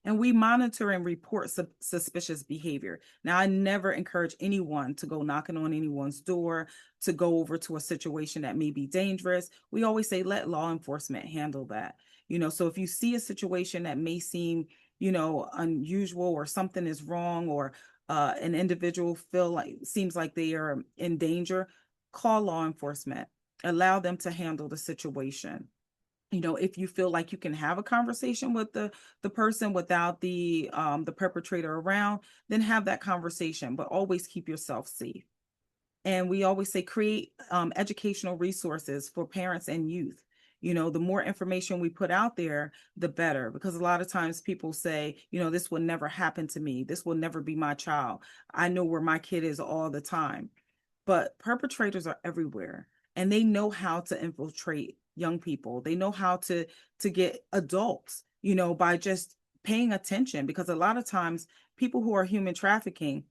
And we monitor and report suspicious behavior. Now, I never encourage anyone to go knocking on anyone's door, to go over to a situation that may be dangerous. We always say, let law enforcement handle that. You know, so if you see a situation that may seem, you know, unusual or something is wrong or an individual seems like they are in danger, call law enforcement. Allow them to handle the situation. You know, if you feel like you can have a conversation with the person without the perpetrator around, then have that conversation, but always keep yourself safe. And we always say create educational resources for parents and youth. You know, the more information we put out there, the better, because a lot of times people say, you know, this will never happen to me. This will never be my child. I know where my kid is all the time. But perpetrators are everywhere, and they know how to infiltrate young people. They know how to get adults, you know, by just paying attention, because a lot of times people who are human trafficking,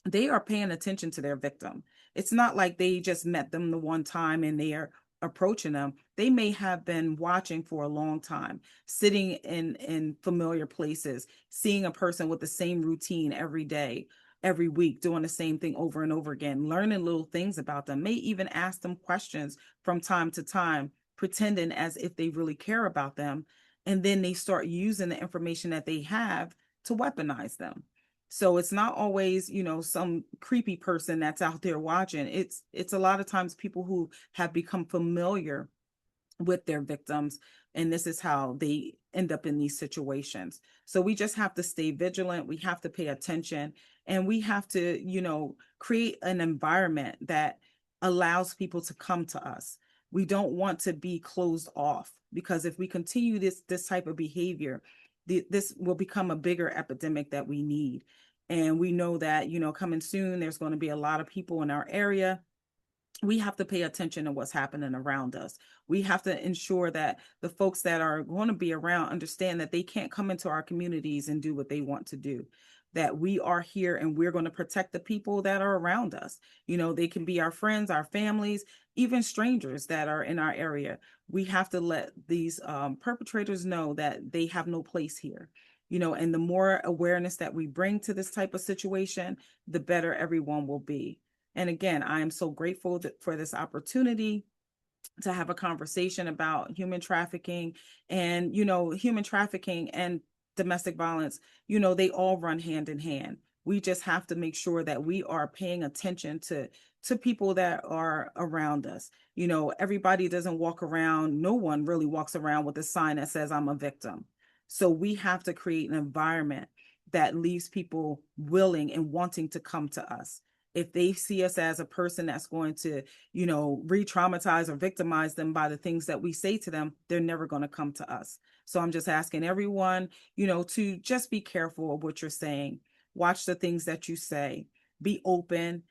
they are paying attention to their victim. It's not like they just met them the one time and they are approaching them, they may have been watching for a long time, sitting in familiar places, seeing a person with the same routine every day, every week, doing the same thing over and over again, learning little things about them, may even ask them questions from time to time, pretending as if they really care about them. And then they start using the information that they have to weaponize them. So it's not always, some creepy person that's out there watching. It's a lot of times people who have become familiar with their victims, and this is how they end up in these situations. So we just have to stay vigilant. We have to pay attention, and we have to, create an environment that allows people to come to us. We don't want to be closed off, because if we continue this type of behavior, this will become a bigger epidemic that we need. And we know that, coming soon, there's going to be a lot of people in our area. We have to pay attention to what's happening around us. We have to ensure that the folks that are going to be around understand that they can't come into our communities and do what they want to do, that we are here and we're going to protect the people that are around us. They can be our friends, our families, even strangers that are in our area. We have to let these perpetrators know that they have no place here. And the more awareness that we bring to this type of situation, the better everyone will be. And again, I am so grateful for this opportunity to have a conversation about human trafficking. And, human trafficking and domestic violence, they all run hand in hand. We just have to make sure that we are paying attention to people that are around us. Everybody doesn't walk around, no one really walks around with a sign that says, I'm a victim. So we have to create an environment that leaves people willing and wanting to come to us. If they see us as a person that's going to, re-traumatize or victimize them by the things that we say to them, they're never going to come to us. So I'm just asking everyone, to just be careful of what you're saying. Watch the things that you say. Be open.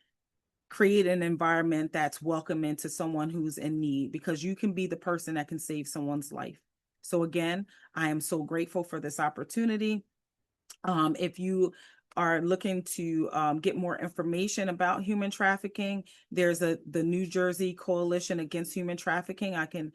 Create an environment that's welcoming to someone who's in need, because you can be the person that can save someone's life. So again, I am so grateful for this opportunity. If you are looking to get more information about human trafficking, there's the New Jersey Coalition Against Human Trafficking. I can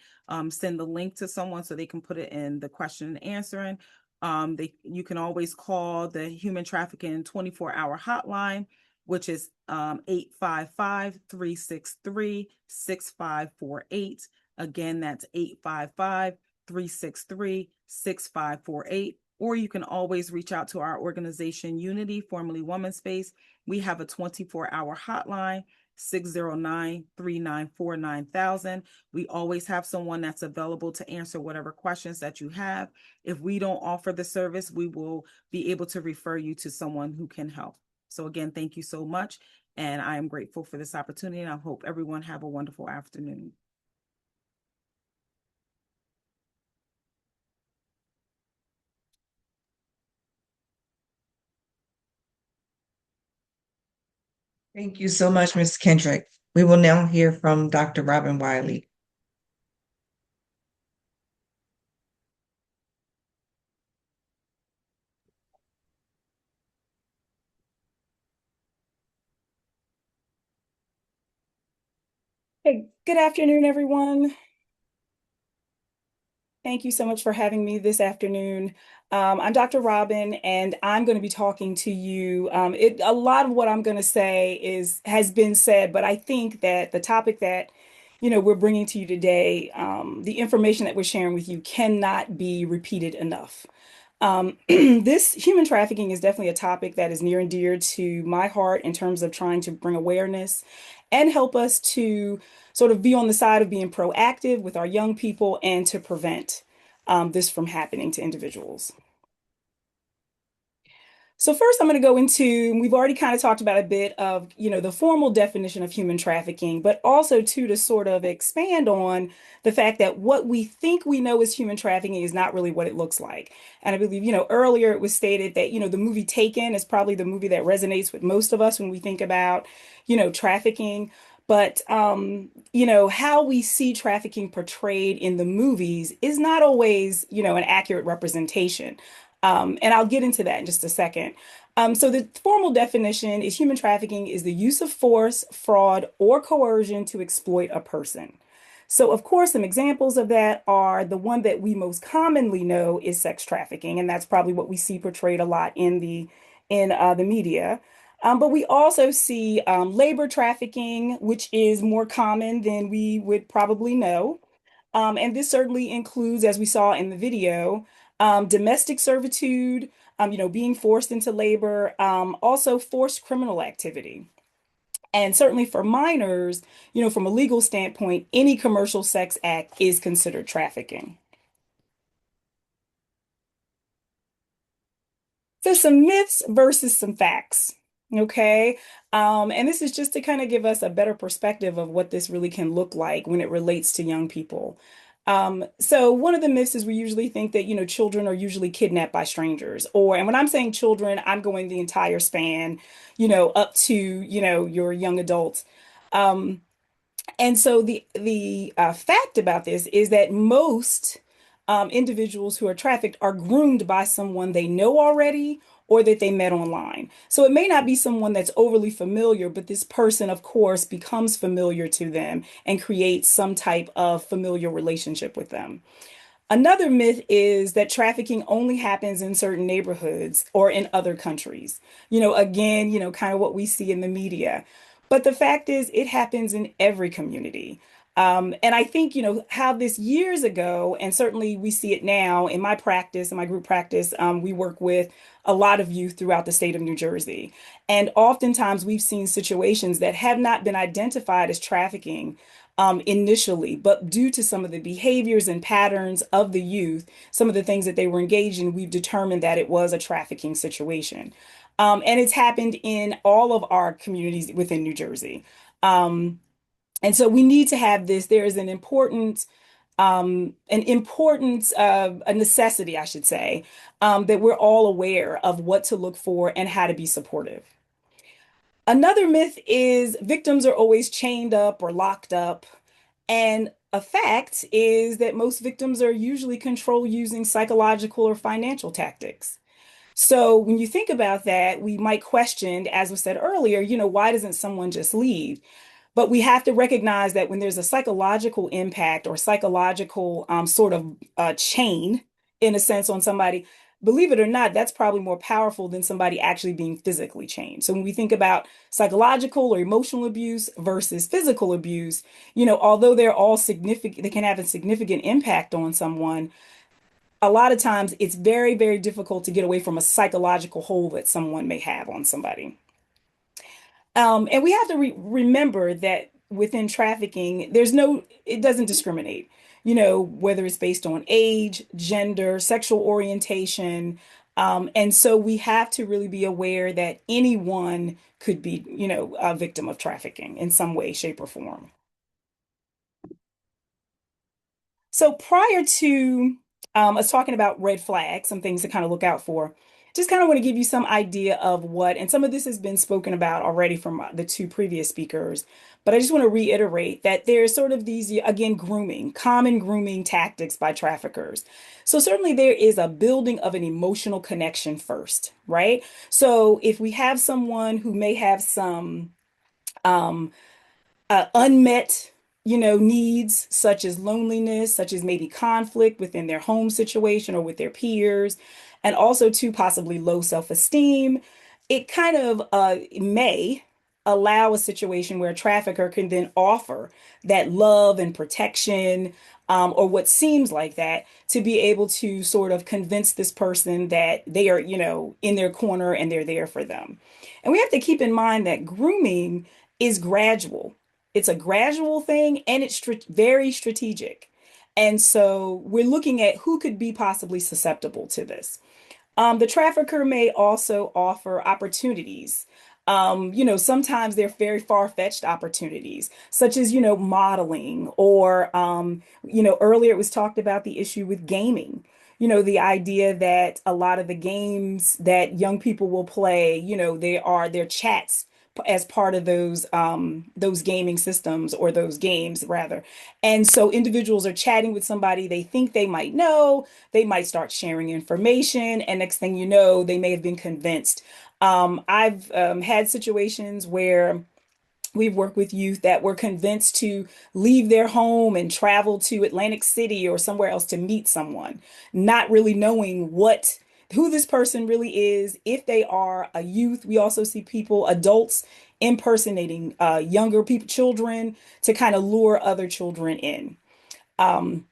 send the link to someone so they can put it in the question and answering. You can always call the Human Trafficking 24-hour hotline, which is 855-363-6548. Again, that's 855-363-6548. Or you can always reach out to our organization, Unity, formerly Women's Space. We have a 24-hour hotline, 609-394-9000. We always have someone that's available to answer whatever questions that you have. If we don't offer the service, we will be able to refer you to someone who can help. So again, thank you so much. And I am grateful for this opportunity, and I hope everyone have a wonderful afternoon. Thank you so much, Ms. Kendrick. We will now hear from Dr. Robin Wiley. Hey, good afternoon, everyone. Thank you so much for having me this afternoon. I'm Dr. Robin, and I'm going to be talking to you. A lot of what I'm going to say has been said, but I think that the topic that we're bringing to you today, the information that we're sharing with you, cannot be repeated enough. This human trafficking is definitely a topic that is near and dear to my heart in terms of trying to bring awareness and help us to sort of be on the side of being proactive with our young people and to prevent this from happening to individuals. So first, I'm going to go into, we've already kind of talked about a bit of, the formal definition of human trafficking, but also too, to sort of expand on the fact that what we think we know as human trafficking is not really what it looks like. And I believe, earlier it was stated that, the movie Taken is probably the movie that resonates with most of us when we think about, trafficking. But, how we see trafficking portrayed in the movies is not always, an accurate representation. And I'll get into that in just a second. So the formal definition is human trafficking is the use of force, fraud, or coercion to exploit a person. So, of course, some examples of that are the one that we most commonly know is sex trafficking, and that's probably what we see portrayed a lot in the media. But we also see labor trafficking, which is more common than we would probably know. And this certainly includes, as we saw in the video, domestic servitude, being forced into labor, also forced criminal activity. And certainly for minors, from a legal standpoint, any commercial sex act is considered trafficking. So some myths versus some facts. Okay. And this is just to kind of give us a better perspective of what this really can look like when it relates to young people. So one of the myths is we usually think that, children are usually kidnapped by strangers, and when I'm saying children, I'm going the entire span, up to, your young adults. And so the fact about this is that most individuals who are trafficked are groomed by someone they know already or that they met online. So it may not be someone that's overly familiar, but this person, of course, becomes familiar to them and creates some type of familiar relationship with them. Another myth is that trafficking only happens in certain neighborhoods or in other countries. Again, kind of what we see in the media. But the fact is, it happens in every community. And I think, how this years ago, and certainly we see it now in my practice, in my group practice, we work with a lot of youth throughout the state of New Jersey. And oftentimes we've seen situations that have not been identified as trafficking initially, but due to some of the behaviors and patterns of the youth, some of the things that they were engaged in, we've determined that it was a trafficking situation. And it's happened in all of our communities within New Jersey. And so we need to have this. There is an importance, a necessity, I should say, that we're all aware of what to look for and how to be supportive. Another myth is victims are always chained up or locked up. And a fact is that most victims are usually controlled using psychological or financial tactics. So when you think about that, we might question, as was said earlier, why doesn't someone just leave? But we have to recognize that when there's a psychological impact or psychological sort of chain, in a sense, on somebody, believe it or not, that's probably more powerful than somebody actually being physically chained. So when we think about psychological or emotional abuse versus physical abuse, although they're all significant, they can have a significant impact on someone. A lot of times it's very, very difficult to get away from a psychological hold that someone may have on somebody. And we have to remember that within trafficking, it doesn't discriminate, whether it's based on age, gender, sexual orientation. And so we have to really be aware that anyone could be, a victim of trafficking in some way, shape, or form. So prior to us talking about red flags, some things to kind of look out for, just kind of want to give you some idea of what, and some of this has been spoken about already from the two previous speakers, but I just want to reiterate that there's sort of these, again, common grooming tactics by traffickers. So certainly there is a building of an emotional connection first, right? So if we have someone who may have some unmet needs such as loneliness, such as maybe conflict within their home situation or with their peers, and also to possibly low self-esteem, it kind of may allow a situation where a trafficker can then offer that love and protection, or what seems like that, to be able to sort of convince this person that they are, in their corner and they're there for them. And we have to keep in mind that grooming is gradual. It's a gradual thing, and it's very strategic. And so we're looking at who could be possibly susceptible to this. The trafficker may also offer opportunities. Sometimes they're very far-fetched opportunities, such as, modeling, or, earlier it was talked about the issue with gaming. The idea that a lot of the games that young people will play, their chats as part of those gaming systems, or those games rather. And so individuals are chatting with somebody they think they might know, they might start sharing information, and next thing you know, they may have been convinced. I've had situations where We've worked with youth that were convinced to leave their home and travel to Atlantic City or somewhere else to meet someone, not really knowing who this person really is, if they are a youth. We also see people, adults, impersonating younger people, children, to kind of lure other children in. Um,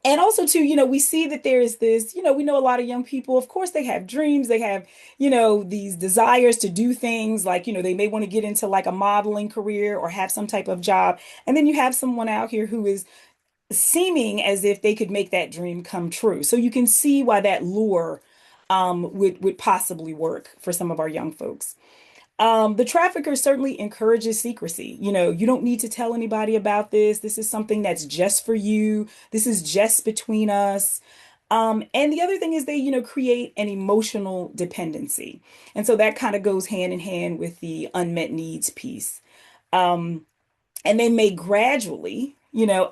and also too, we see that there is this, we know a lot of young people, of course, they have dreams, they have, these desires to do things like, they may want to get into like a modeling career or have some type of job. And then you have someone out here who is seeming as if they could make that dream come true. So you can see why that lure would possibly work for some of our young folks. The trafficker certainly encourages secrecy. You don't need to tell anybody about this. This is something that's just for you. This is just between us. And the other thing is they, create an emotional dependency. And so that kind of goes hand in hand with the unmet needs piece. And they may gradually,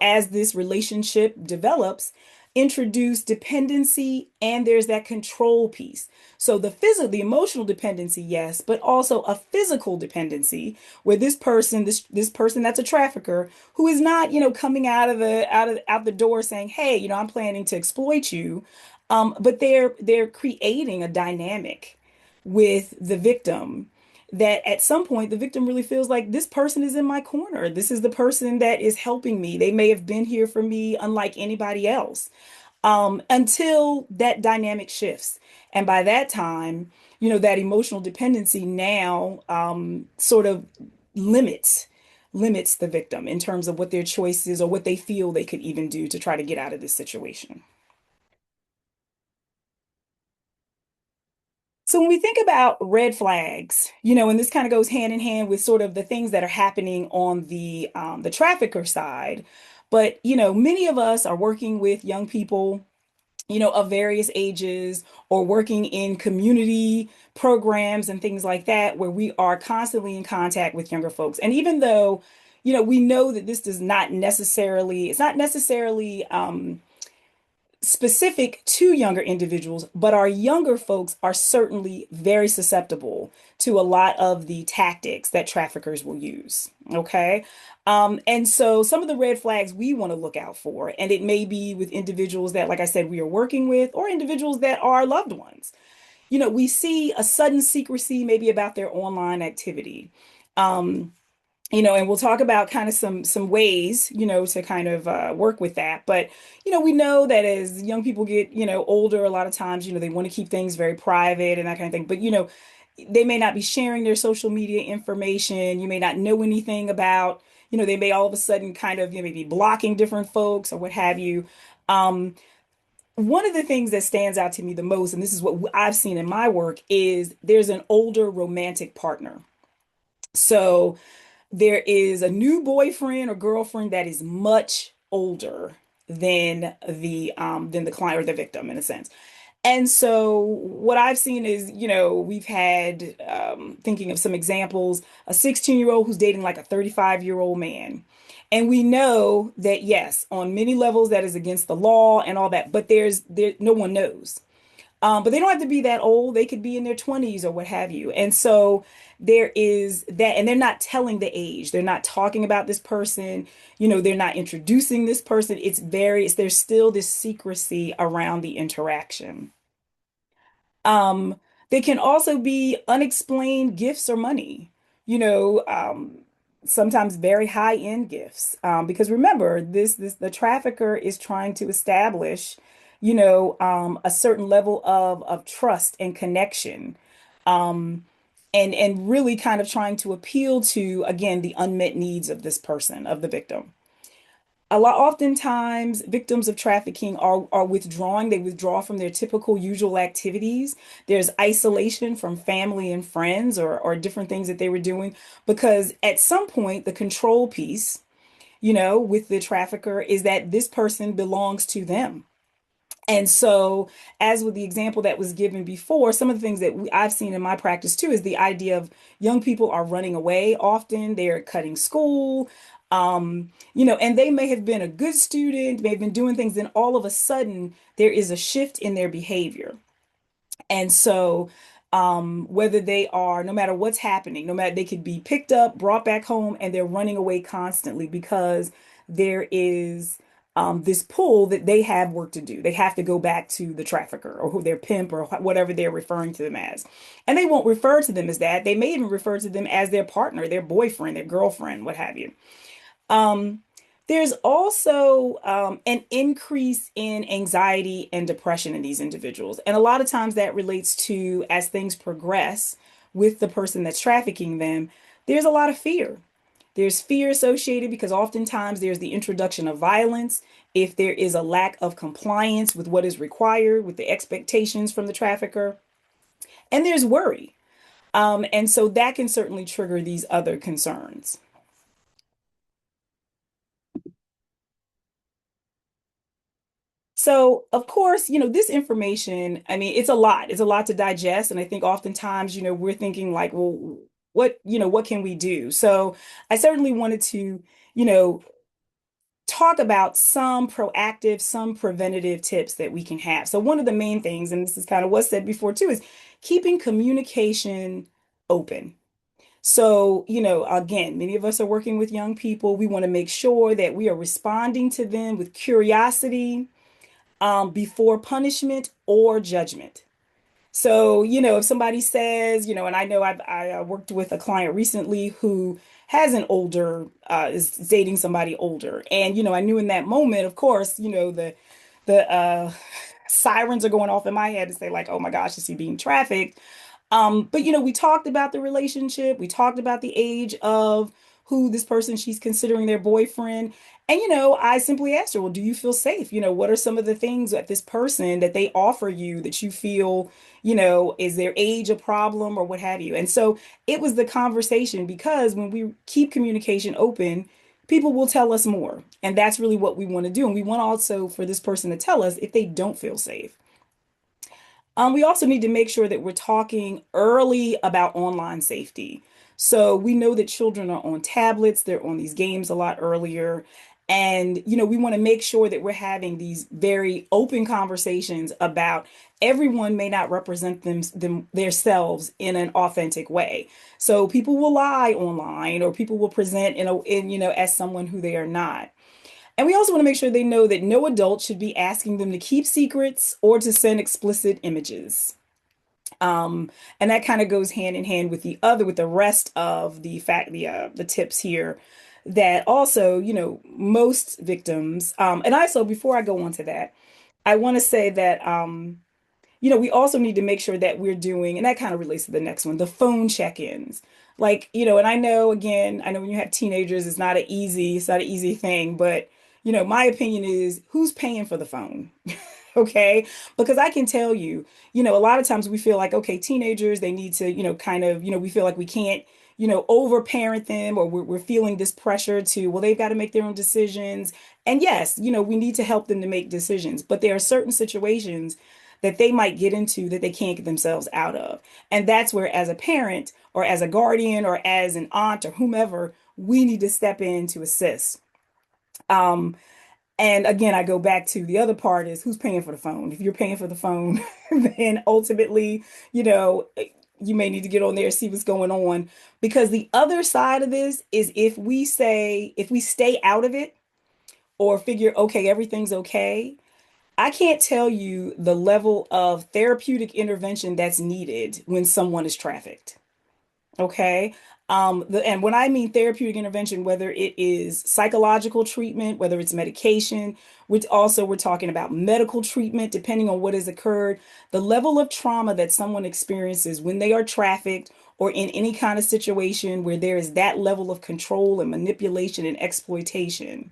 as this relationship develops, introduce dependency, and there's that control piece. So the emotional dependency, yes, but also a physical dependency where this person that's a trafficker who is not, coming out the door saying, hey, I'm planning to exploit you. But they're creating a dynamic with the victim that at some point the victim really feels like this person is in my corner. This is the person that is helping me. They may have been here for me unlike anybody else, until that dynamic shifts. And by that time, that emotional dependency now sort of limits the victim in terms of what their choice is or what they feel they could even do to try to get out of this situation. So when we think about red flags, and this kind of goes hand in hand with sort of the things that are happening on the trafficker side, but many of us are working with young people, of various ages, or working in community programs and things like that, where we are constantly in contact with younger folks. And even though, we know that this it's not necessarily specific to younger individuals, but our younger folks are certainly very susceptible to a lot of the tactics that traffickers will use. Okay. And so some of the red flags we want to look out for, and it may be with individuals that, like I said, we are working with, or individuals that are loved ones. We see a sudden secrecy maybe about their online activity. And we'll talk about kind of some ways, to kind of work with that. But, we know that as young people get, older, a lot of times, they want to keep things very private and that kind of thing. But, they may not be sharing their social media information. You may not know anything about, they may all of a sudden kind of, maybe blocking different folks or what have you. One of the things that stands out to me the most, and this is what I've seen in my work, is there's an older romantic partner. So there is a new boyfriend or girlfriend that is much older than the client or the victim, in a sense. And so what I've seen is, we've had, thinking of some examples, a 16-year-old who's dating like a 35-year-old man. And we know that, yes, on many levels that is against the law and all that, but no one knows. But they don't have to be that old. They could be in their 20s or what have you. And so there is that, and they're not telling the age. They're not talking about this person. They're not introducing this person. There's still this secrecy around the interaction. They can also be unexplained gifts or money, sometimes very high-end gifts. Because remember, the trafficker is trying to establish, a certain level of trust and connection. And really kind of trying to appeal to, again, the unmet needs of this person, of the victim. Oftentimes, victims of trafficking are withdrawing. They withdraw from their typical usual activities. There's isolation from family and friends or different things that they were doing, because at some point, the control piece, with the trafficker is that this person belongs to them. And so, as with the example that was given before, some of the things that I've seen in my practice too is the idea of young people are running away often. They're cutting school, and they may have been a good student, may have been doing things, then all of a sudden there is a shift in their behavior. And so whether they are, no matter what's happening, no matter, they could be picked up, brought back home, and they're running away constantly because there is this pull that they have work to do. They have to go back to the trafficker or who their pimp or whatever they're referring to them as. And they won't refer to them as that. They may even refer to them as their partner, their boyfriend, their girlfriend, what have you. There's also an increase in anxiety and depression in these individuals. And a lot of times that relates to, as things progress with the person that's trafficking them, there's a lot of fear. There's fear associated because oftentimes there's the introduction of violence. If there is a lack of compliance with what is required, with the expectations from the trafficker, and there's worry. And so that can certainly trigger these other concerns. So, of course, this information, I mean, it's a lot. It's a lot to digest. And I think oftentimes, we're thinking like, well, what can we do? So I certainly wanted to, talk about some proactive, some preventative tips that we can have. So one of the main things, and this is kind of what's said before too, is keeping communication open. So, again, many of us are working with young people. We want to make sure that we are responding to them with curiosity, before punishment or judgment. So, if somebody says, and I know I worked with a client recently who has an older, is dating somebody older. And, I knew in that moment, of course, the sirens are going off in my head to say like, oh my gosh, is he being trafficked? But we talked about the relationship. We talked about the age of who this person she's considering their boyfriend. And, I simply asked her, well, do you feel safe? What are some of the things that this person that they offer you that you feel, is their age a problem or what have you? And so it was the conversation, because when we keep communication open, people will tell us more. And that's really what we want to do. And we want also for this person to tell us if they don't feel safe. We also need to make sure that we're talking early about online safety. So we know that children are on tablets, they're on these games a lot earlier. And, we want to make sure that we're having these very open conversations about everyone may not represent themselves in an authentic way. So people will lie online, or people will present as someone who they are not. And we also want to make sure they know that no adult should be asking them to keep secrets or to send explicit images. And that kind of goes hand in hand with the rest of the tips here, that also, most victims, and also before I go on to that, I want to say that, we also need to make sure that we're doing, and that kind of relates to the next one, the phone check-ins. Like, and I know when you have teenagers, it's not an easy thing, but, my opinion is, who's paying for the phone? Okay. Because I can tell you, a lot of times we feel like, okay, teenagers, they need to, we feel like we can't, overparent them, or we're feeling this pressure to, well, they've got to make their own decisions. And yes, we need to help them to make decisions, but there are certain situations that they might get into that they can't get themselves out of. And that's where, as a parent or as a guardian or as an aunt or whomever, we need to step in to assist. And again, I go back to the other part is, who's paying for the phone? If you're paying for the phone, then ultimately, you may need to get on there and see what's going on. Because the other side of this is, if we stay out of it or figure, okay, everything's okay, I can't tell you the level of therapeutic intervention that's needed when someone is trafficked. Okay. And when I mean therapeutic intervention, whether it is psychological treatment, whether it's medication, which also we're talking about medical treatment, depending on what has occurred, the level of trauma that someone experiences when they are trafficked or in any kind of situation where there is that level of control and manipulation and exploitation.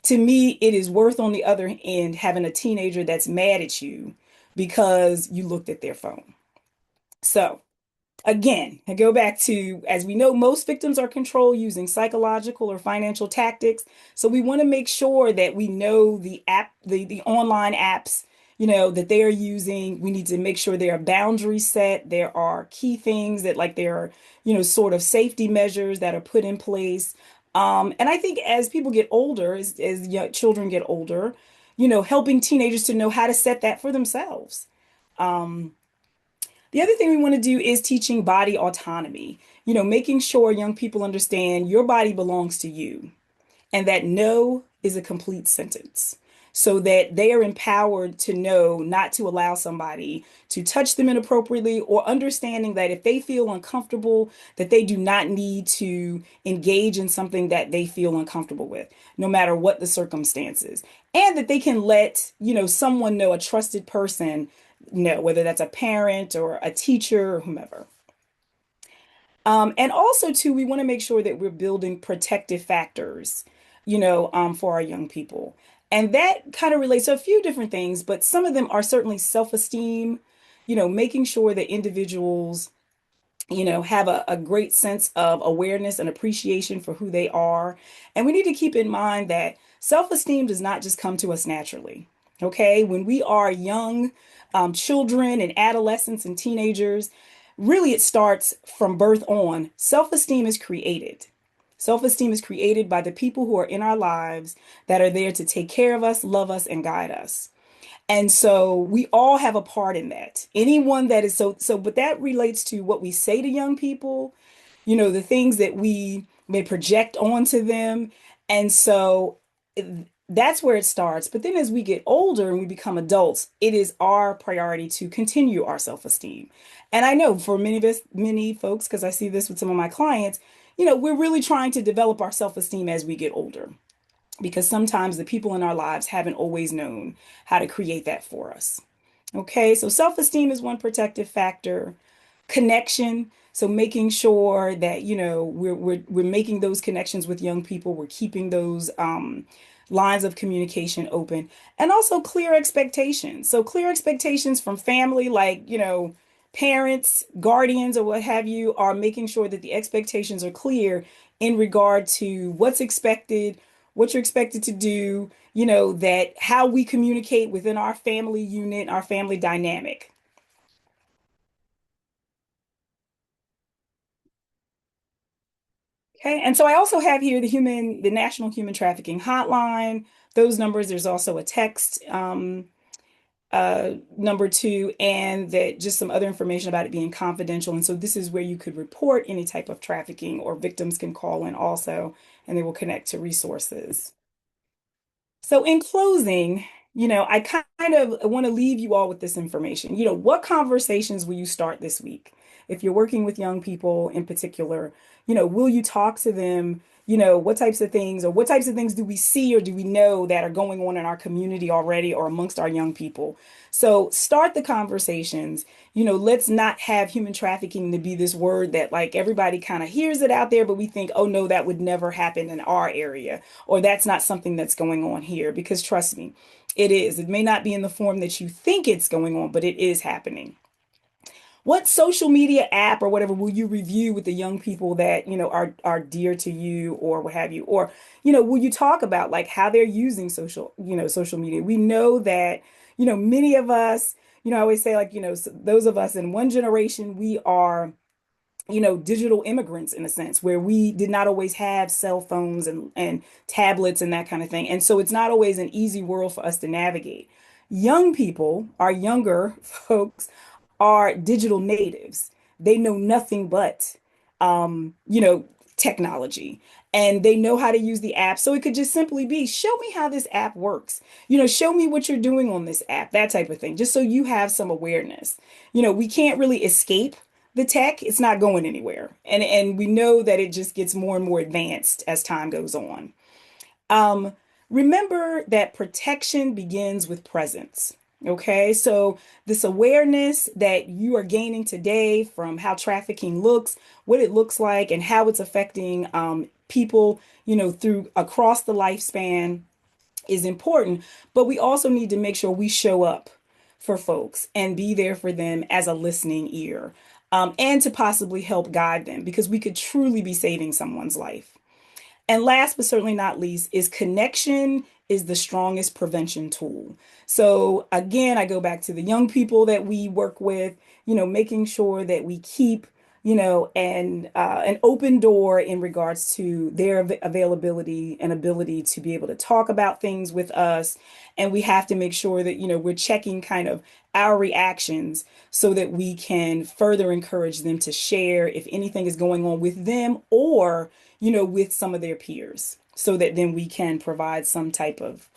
To me, it is worth, on the other end, having a teenager that's mad at you because you looked at their phone. So, again, I go back to, as we know, most victims are controlled using psychological or financial tactics. So we want to make sure that we know the online apps, that they are using. We need to make sure there are boundaries set. There are key things that, like, there are, sort of safety measures that are put in place. And I think as people get older, as children get older, helping teenagers to know how to set that for themselves. The other thing we want to do is teaching body autonomy, making sure young people understand your body belongs to you and that no is a complete sentence, so that they are empowered to know not to allow somebody to touch them inappropriately, or understanding that if they feel uncomfortable, that they do not need to engage in something that they feel uncomfortable with, no matter what the circumstances, and that they can let, someone know, a trusted person know, whether that's a parent or a teacher or whomever. And also, too, we want to make sure that we're building protective factors, for our young people. And that kind of relates to a few different things, but some of them are certainly self-esteem, making sure that individuals, have a great sense of awareness and appreciation for who they are. And we need to keep in mind that self-esteem does not just come to us naturally. Okay. When we are young, children and adolescents and teenagers, really it starts from birth on. Self-esteem is created. Self-esteem is created by the people who are in our lives that are there to take care of us, love us, and guide us. And so we all have a part in that. Anyone that is but that relates to what we say to young people, the things that we may project onto them. And so that's where it starts. But then as we get older and we become adults, it is our priority to continue our self-esteem. And I know for many folks, because I see this with some of my clients, we're really trying to develop our self-esteem as we get older, because sometimes the people in our lives haven't always known how to create that for us. Okay, so self-esteem is one protective factor. Connection, so making sure that we're making those connections with young people, we're keeping those lines of communication open, and also clear expectations. So clear expectations from family, like parents, guardians, or what have you, are making sure that the expectations are clear in regard to what's expected, what you're expected to do, that how we communicate within our family unit, our family dynamic. Okay, and so I also have here the National Human Trafficking Hotline. Those numbers, there's also a text number 2, and that just some other information about it being confidential. And so this is where you could report any type of trafficking, or victims can call in also, and they will connect to resources. So in closing, I kind of want to leave you all with this information. What conversations will you start this week? If you're working with young people in particular, will you talk to them? What types of things do we see or do we know that are going on in our community already or amongst our young people? So start the conversations. Let's not have human trafficking to be this word that like everybody kind of hears it out there, but we think, oh no, that would never happen in our area, or that's not something that's going on here. Because trust me, it is. It may not be in the form that you think it's going on, but it is happening. What social media app or whatever will you review with the young people that, are dear to you or what have you? Or, will you talk about like how they're using social media? We know that, many of us, I always say like, those of us in one generation, we are, digital immigrants in a sense, where we did not always have cell phones and tablets and that kind of thing. And so it's not always an easy world for us to navigate. Young people, our younger folks, are digital natives. They know nothing but, technology, and they know how to use the app. So it could just simply be, show me how this app works. Show me what you're doing on this app, that type of thing, just so you have some awareness. We can't really escape the tech. It's not going anywhere. And we know that it just gets more and more advanced as time goes on. Remember that protection begins with presence. Okay, so this awareness that you are gaining today from how trafficking looks, what it looks like, and how it's affecting people, through across the lifespan is important. But we also need to make sure we show up for folks and be there for them as a listening ear, and to possibly help guide them, because we could truly be saving someone's life. And last but certainly not least is connection is the strongest prevention tool. So again, I go back to the young people that we work with, making sure that we keep and an open door in regards to their availability and ability to be able to talk about things with us. And we have to make sure that, we're checking kind of our reactions so that we can further encourage them to share if anything is going on with them or, with some of their peers, so that then we can provide some type of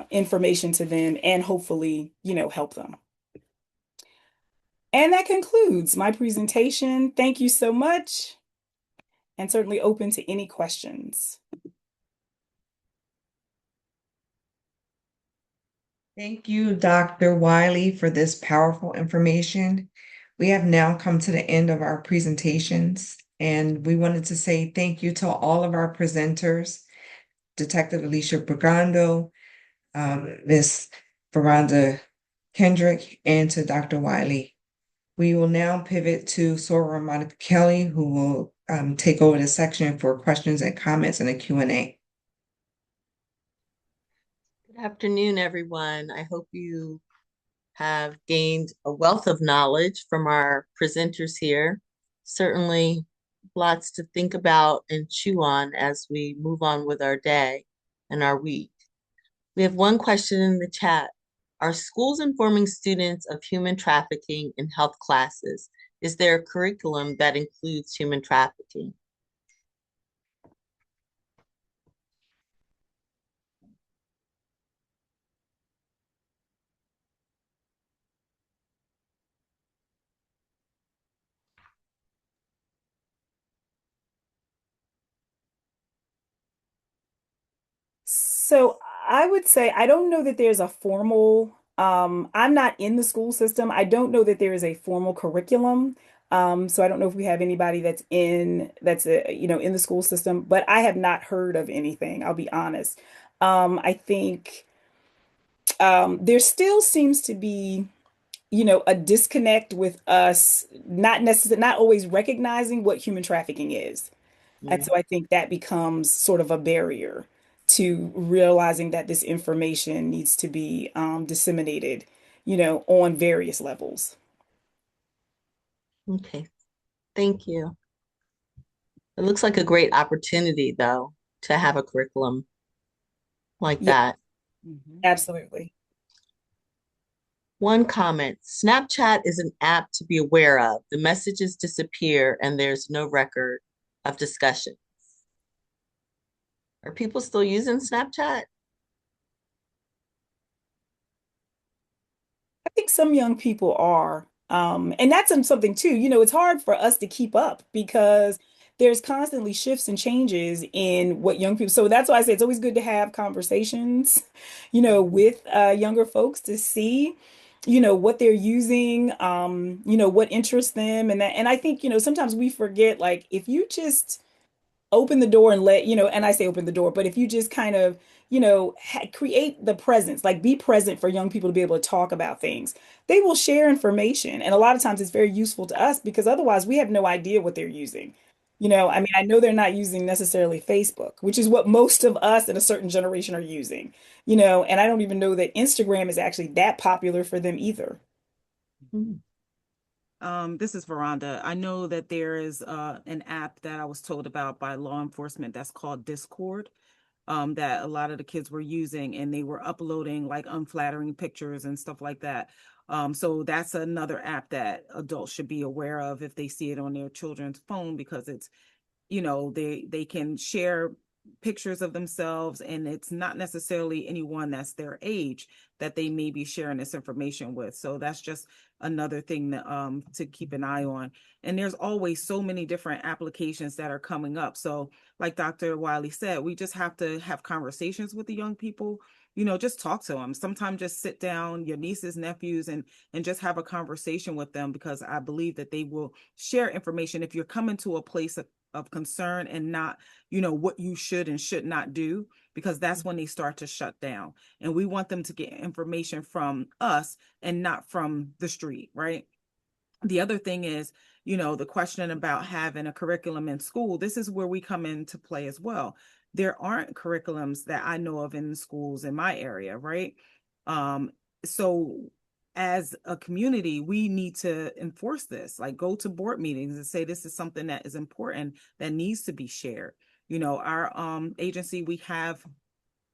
information to them and hopefully, help them. And that concludes my presentation. Thank you so much, and certainly open to any questions. Thank you, Dr. Wiley, for this powerful information. We have now come to the end of our presentations, and we wanted to say thank you to all of our presenters, Detective Alicia Bergondo, Ms. Varonda Kendrick, and to Dr. Wiley. We will now pivot to Soror Monica Kelly, who will take over the section for questions and comments in the Q&A. Good afternoon, everyone. I hope you have gained a wealth of knowledge from our presenters here. Certainly lots to think about and chew on as we move on with our day and our week. We have one question in the chat. Are schools informing students of human trafficking in health classes? Is there a curriculum that includes human trafficking? So I would say I don't know that there's a formal, I'm not in the school system. I don't know that there is a formal curriculum. So I don't know if we have anybody that's in the school system, but I have not heard of anything, I'll be honest. I think there still seems to be, a disconnect with us not always recognizing what human trafficking is. And so I think that becomes sort of a barrier to realizing that this information needs to be disseminated, on various levels. Okay, thank you. It looks like a great opportunity, though, to have a curriculum like that. Absolutely. One comment, Snapchat is an app to be aware of. The messages disappear and there's no record of discussion. Are people still using Snapchat? I think some young people are. And that's something too, it's hard for us to keep up because there's constantly shifts and changes in what young people. So that's why I say it's always good to have conversations, with younger folks to see, what they're using, what interests them. And I think, sometimes we forget, like, if you just open the door and and I say open the door, but if you just kind of, create the presence, like be present for young people to be able to talk about things, they will share information. And a lot of times it's very useful to us because otherwise we have no idea what they're using. I mean, I know they're not using necessarily Facebook, which is what most of us in a certain generation are using, and I don't even know that Instagram is actually that popular for them either. This is Varonda. I know that there is an app that I was told about by law enforcement that's called Discord, that a lot of the kids were using, and they were uploading like unflattering pictures and stuff like that. So that's another app that adults should be aware of if they see it on their children's phone, because it's, they can share pictures of themselves, and it's not necessarily anyone that's their age that they may be sharing this information with. So that's just another thing that, to keep an eye on. And there's always so many different applications that are coming up. So like Dr. Wiley said, we just have to have conversations with the young people, just talk to them. Sometimes just sit down, your nieces, nephews, and just have a conversation with them, because I believe that they will share information. If you're coming to a place of concern and not, what you should and should not do, because that's when they start to shut down. And we want them to get information from us and not from the street, right? The other thing is, the question about having a curriculum in school, this is where we come into play as well. There aren't curriculums that I know of in schools in my area, right? So as a community, we need to enforce this, like go to board meetings and say, this is something that is important that needs to be shared. You know, our agency, we have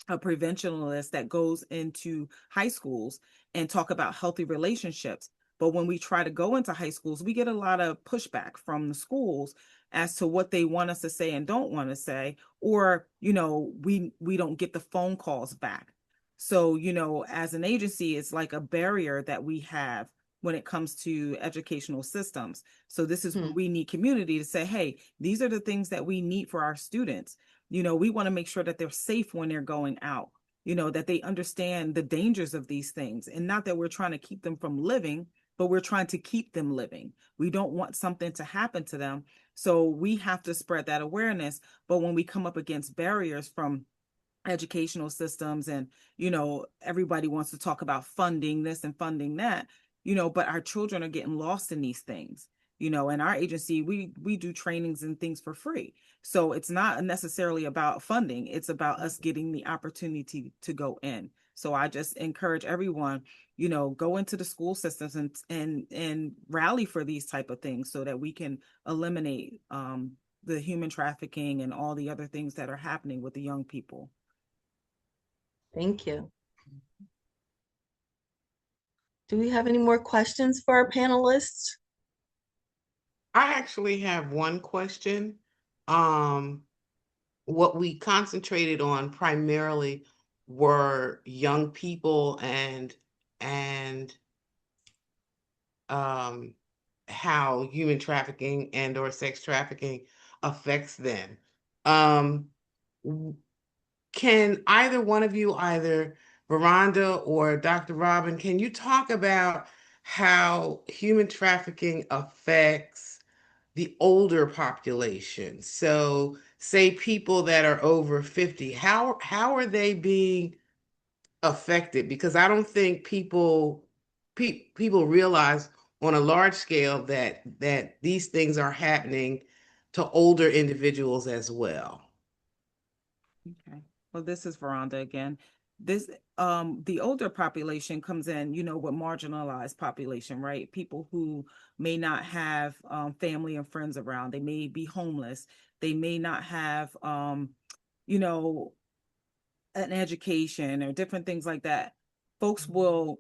a preventionalist that goes into high schools and talk about healthy relationships. But when we try to go into high schools, we get a lot of pushback from the schools as to what they want us to say and don't want to say, or, you know, we don't get the phone calls back. So, you know, as an agency, it's like a barrier that we have when it comes to educational systems. So this is where we need community to say, hey, these are the things that we need for our students. You know, we want to make sure that they're safe when they're going out, you know, that they understand the dangers of these things, and not that we're trying to keep them from living, but we're trying to keep them living. We don't want something to happen to them. So we have to spread that awareness. But when we come up against barriers from educational systems, and, you know, everybody wants to talk about funding this and funding that, you know, but our children are getting lost in these things. You know, in our agency, we do trainings and things for free. So it's not necessarily about funding. It's about us getting the opportunity to go in. So I just encourage everyone, you know, go into the school systems and rally for these type of things so that we can eliminate the human trafficking and all the other things that are happening with the young people. Thank you. Do we have any more questions for our panelists? I actually have one question. What we concentrated on primarily were young people and how human trafficking and or sex trafficking affects them. Can either one of you, either Varonda or Dr. Robin, can you talk about how human trafficking affects the older population? So say people that are over 50, how are they being affected? Because I don't think people realize on a large scale that these things are happening to older individuals as well. Okay. Well, this is Varonda again. This the older population comes in, you know, with marginalized population, right? People who may not have family and friends around. They may be homeless. They may not have you know, an education or different things like that. Folks will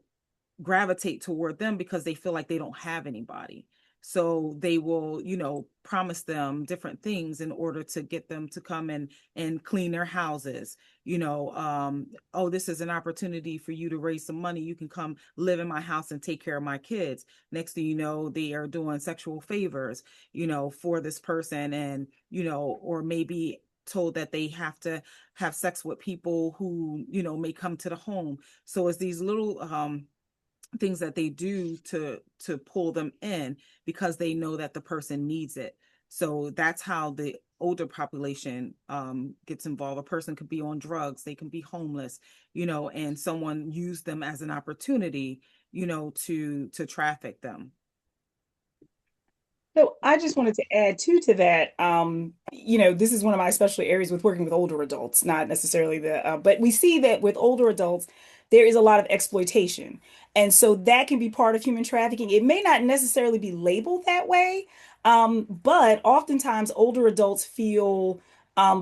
gravitate toward them because they feel like they don't have anybody. So they will, you know, promise them different things in order to get them to come and clean their houses. You know, oh, this is an opportunity for you to raise some money. You can come live in my house and take care of my kids. Next thing you know, they are doing sexual favors, you know, for this person, and, you know, or maybe told that they have to have sex with people who, you know, may come to the home. So it's these little things that they do to pull them in because they know that the person needs it. So that's how the older population gets involved. A person could be on drugs, they can be homeless, you know, and someone used them as an opportunity, you know, to traffic them. So I just wanted to add to that. You know, this is one of my specialty areas with working with older adults, not necessarily but we see that with older adults, there is a lot of exploitation. And so that can be part of human trafficking. It may not necessarily be labeled that way, but oftentimes older adults feel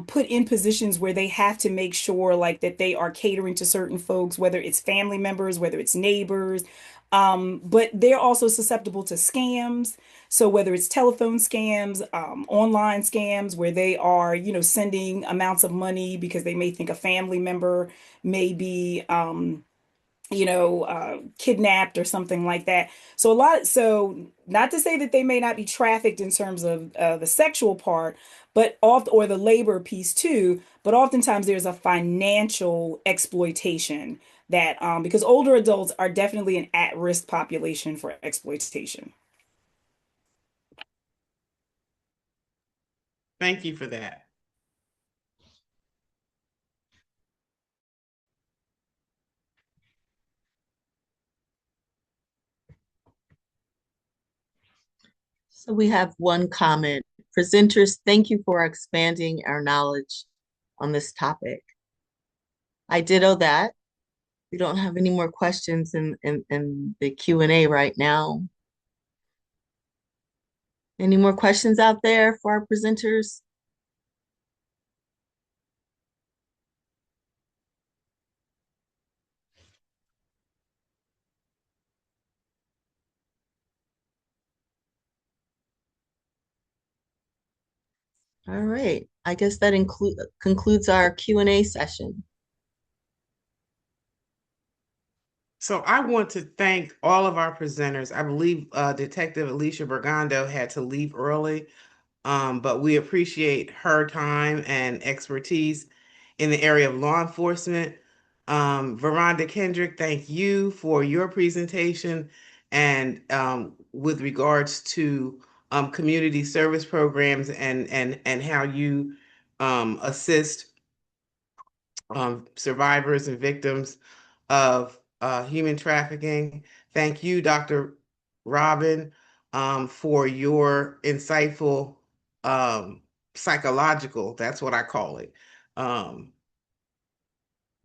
put in positions where they have to make sure like that they are catering to certain folks, whether it's family members, whether it's neighbors. But they're also susceptible to scams. So whether it's telephone scams, online scams, where they are, you know, sending amounts of money because they may think a family member may be, you know, kidnapped or something like that. So not to say that they may not be trafficked in terms of the sexual part, but or the labor piece too, but oftentimes there's a financial exploitation that, because older adults are definitely an at-risk population for exploitation. Thank you for that. So we have one comment. Presenters, thank you for expanding our knowledge on this topic. I ditto that. We don't have any more questions in the Q&A right now. Any more questions out there for our presenters? All right, I guess that concludes our Q&A session. So I want to thank all of our presenters. I believe Detective Alicia Bergondo had to leave early, but we appreciate her time and expertise in the area of law enforcement. Varonda, Kendrick, thank you for your presentation and with regards to community service programs and how you assist survivors and victims of human trafficking. Thank you, Dr. Robin, for your insightful psychological, that's what I call it,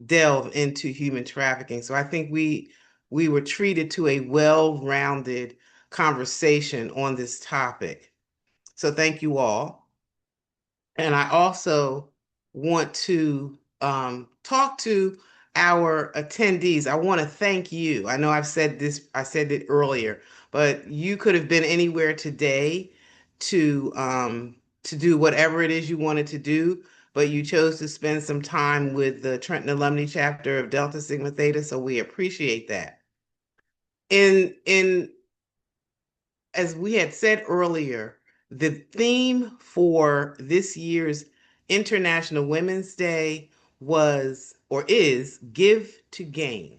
delve into human trafficking. So I think we were treated to a well-rounded conversation on this topic. So thank you all. And I also want to talk to our attendees. I want to thank you. I know I said it earlier, but you could have been anywhere today to do whatever it is you wanted to do, but you chose to spend some time with the Trenton Alumnae chapter of Delta Sigma Theta, so we appreciate that. As we had said earlier, the theme for this year's International Women's Day was or is Give to Gain.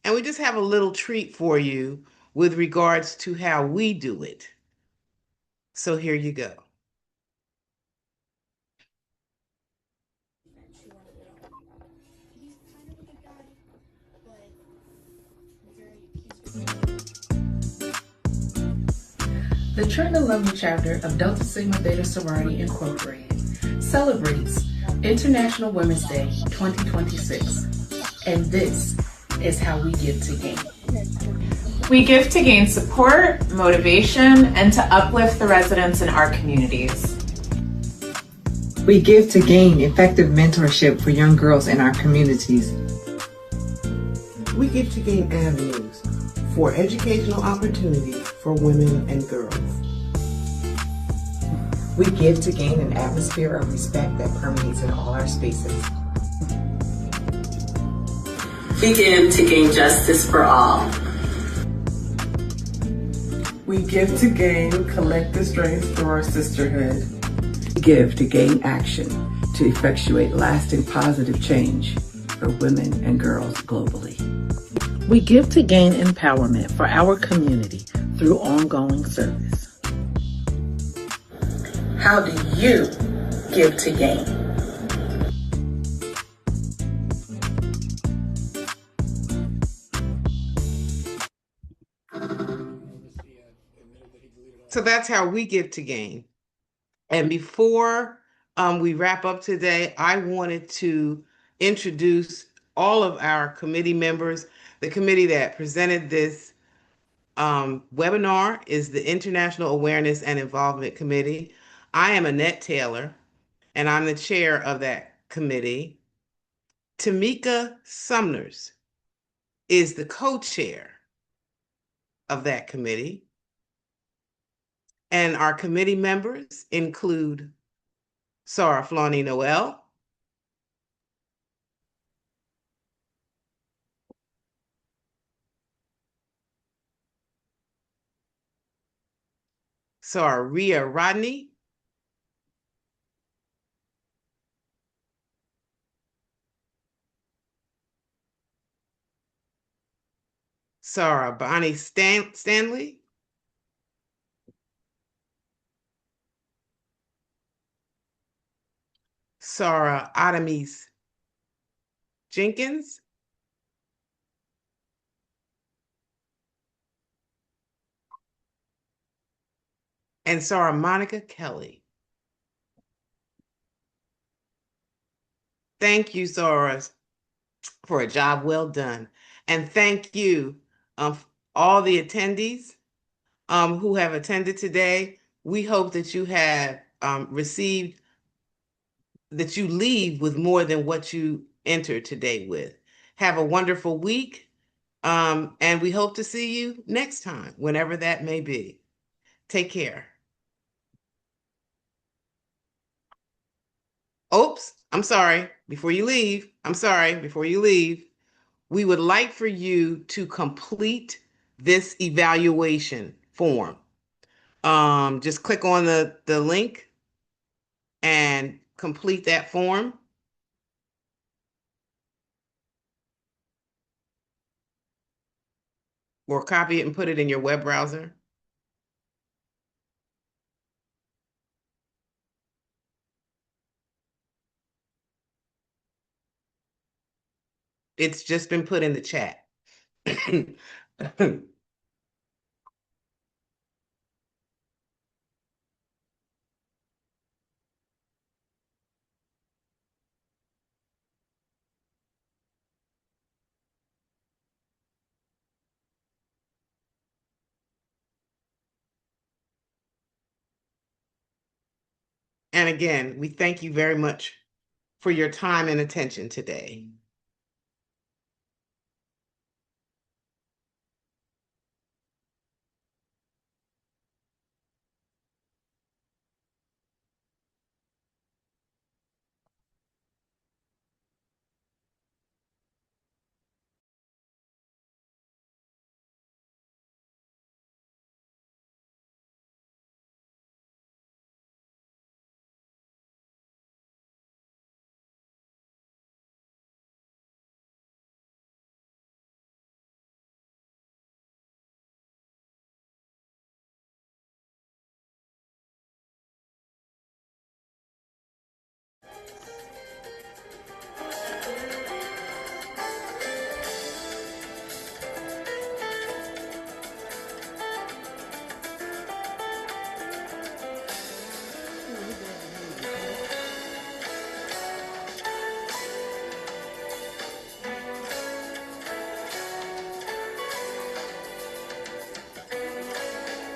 And we just have a little treat for you with regards to how we do it. So here you go. The Trenton Alumnae chapter of Delta Sigma Theta Sorority Incorporated celebrates International Women's Day 2026, and this is how we give to gain. We give to gain support, motivation, and to uplift the residents in our communities. We give to gain effective mentorship for young girls in our communities. We give to gain avenues for educational opportunities for women and girls. We give to gain an atmosphere of respect that permeates in all our spaces. We give to gain justice for all. We give to gain collective strength through our sisterhood. We give to gain action to effectuate lasting positive change for women and girls globally. We give to gain empowerment for our community through ongoing service. How do you give to gain? So that's how we give to gain. And before we wrap up today, I wanted to introduce all of our committee members. The committee that presented this webinar is the International Awareness and Involvement Committee. I am Annette Taylor, and I'm the chair of that committee. Tamika Sumners is the co-chair of that committee. And our committee members include Sarah Flawney Noel, Sarah Rhea Rodney, Sarah Bonnie Stanley, Sarah Artemis Jenkins, and Sarah Monica Kelly. Thank you, Sarah. for a job well done. And thank you, all the attendees who have attended today. We hope that you have received, that you leave with more than what you entered today with. Have a wonderful week, and we hope to see you next time, whenever that may be. Take care. Oops, I'm sorry. Before you leave, we would like for you to complete this evaluation form. Just click on the link and complete that form. Or copy it and put it in your web browser. It's just been put in the chat. And again, we thank you very much for your time and attention today.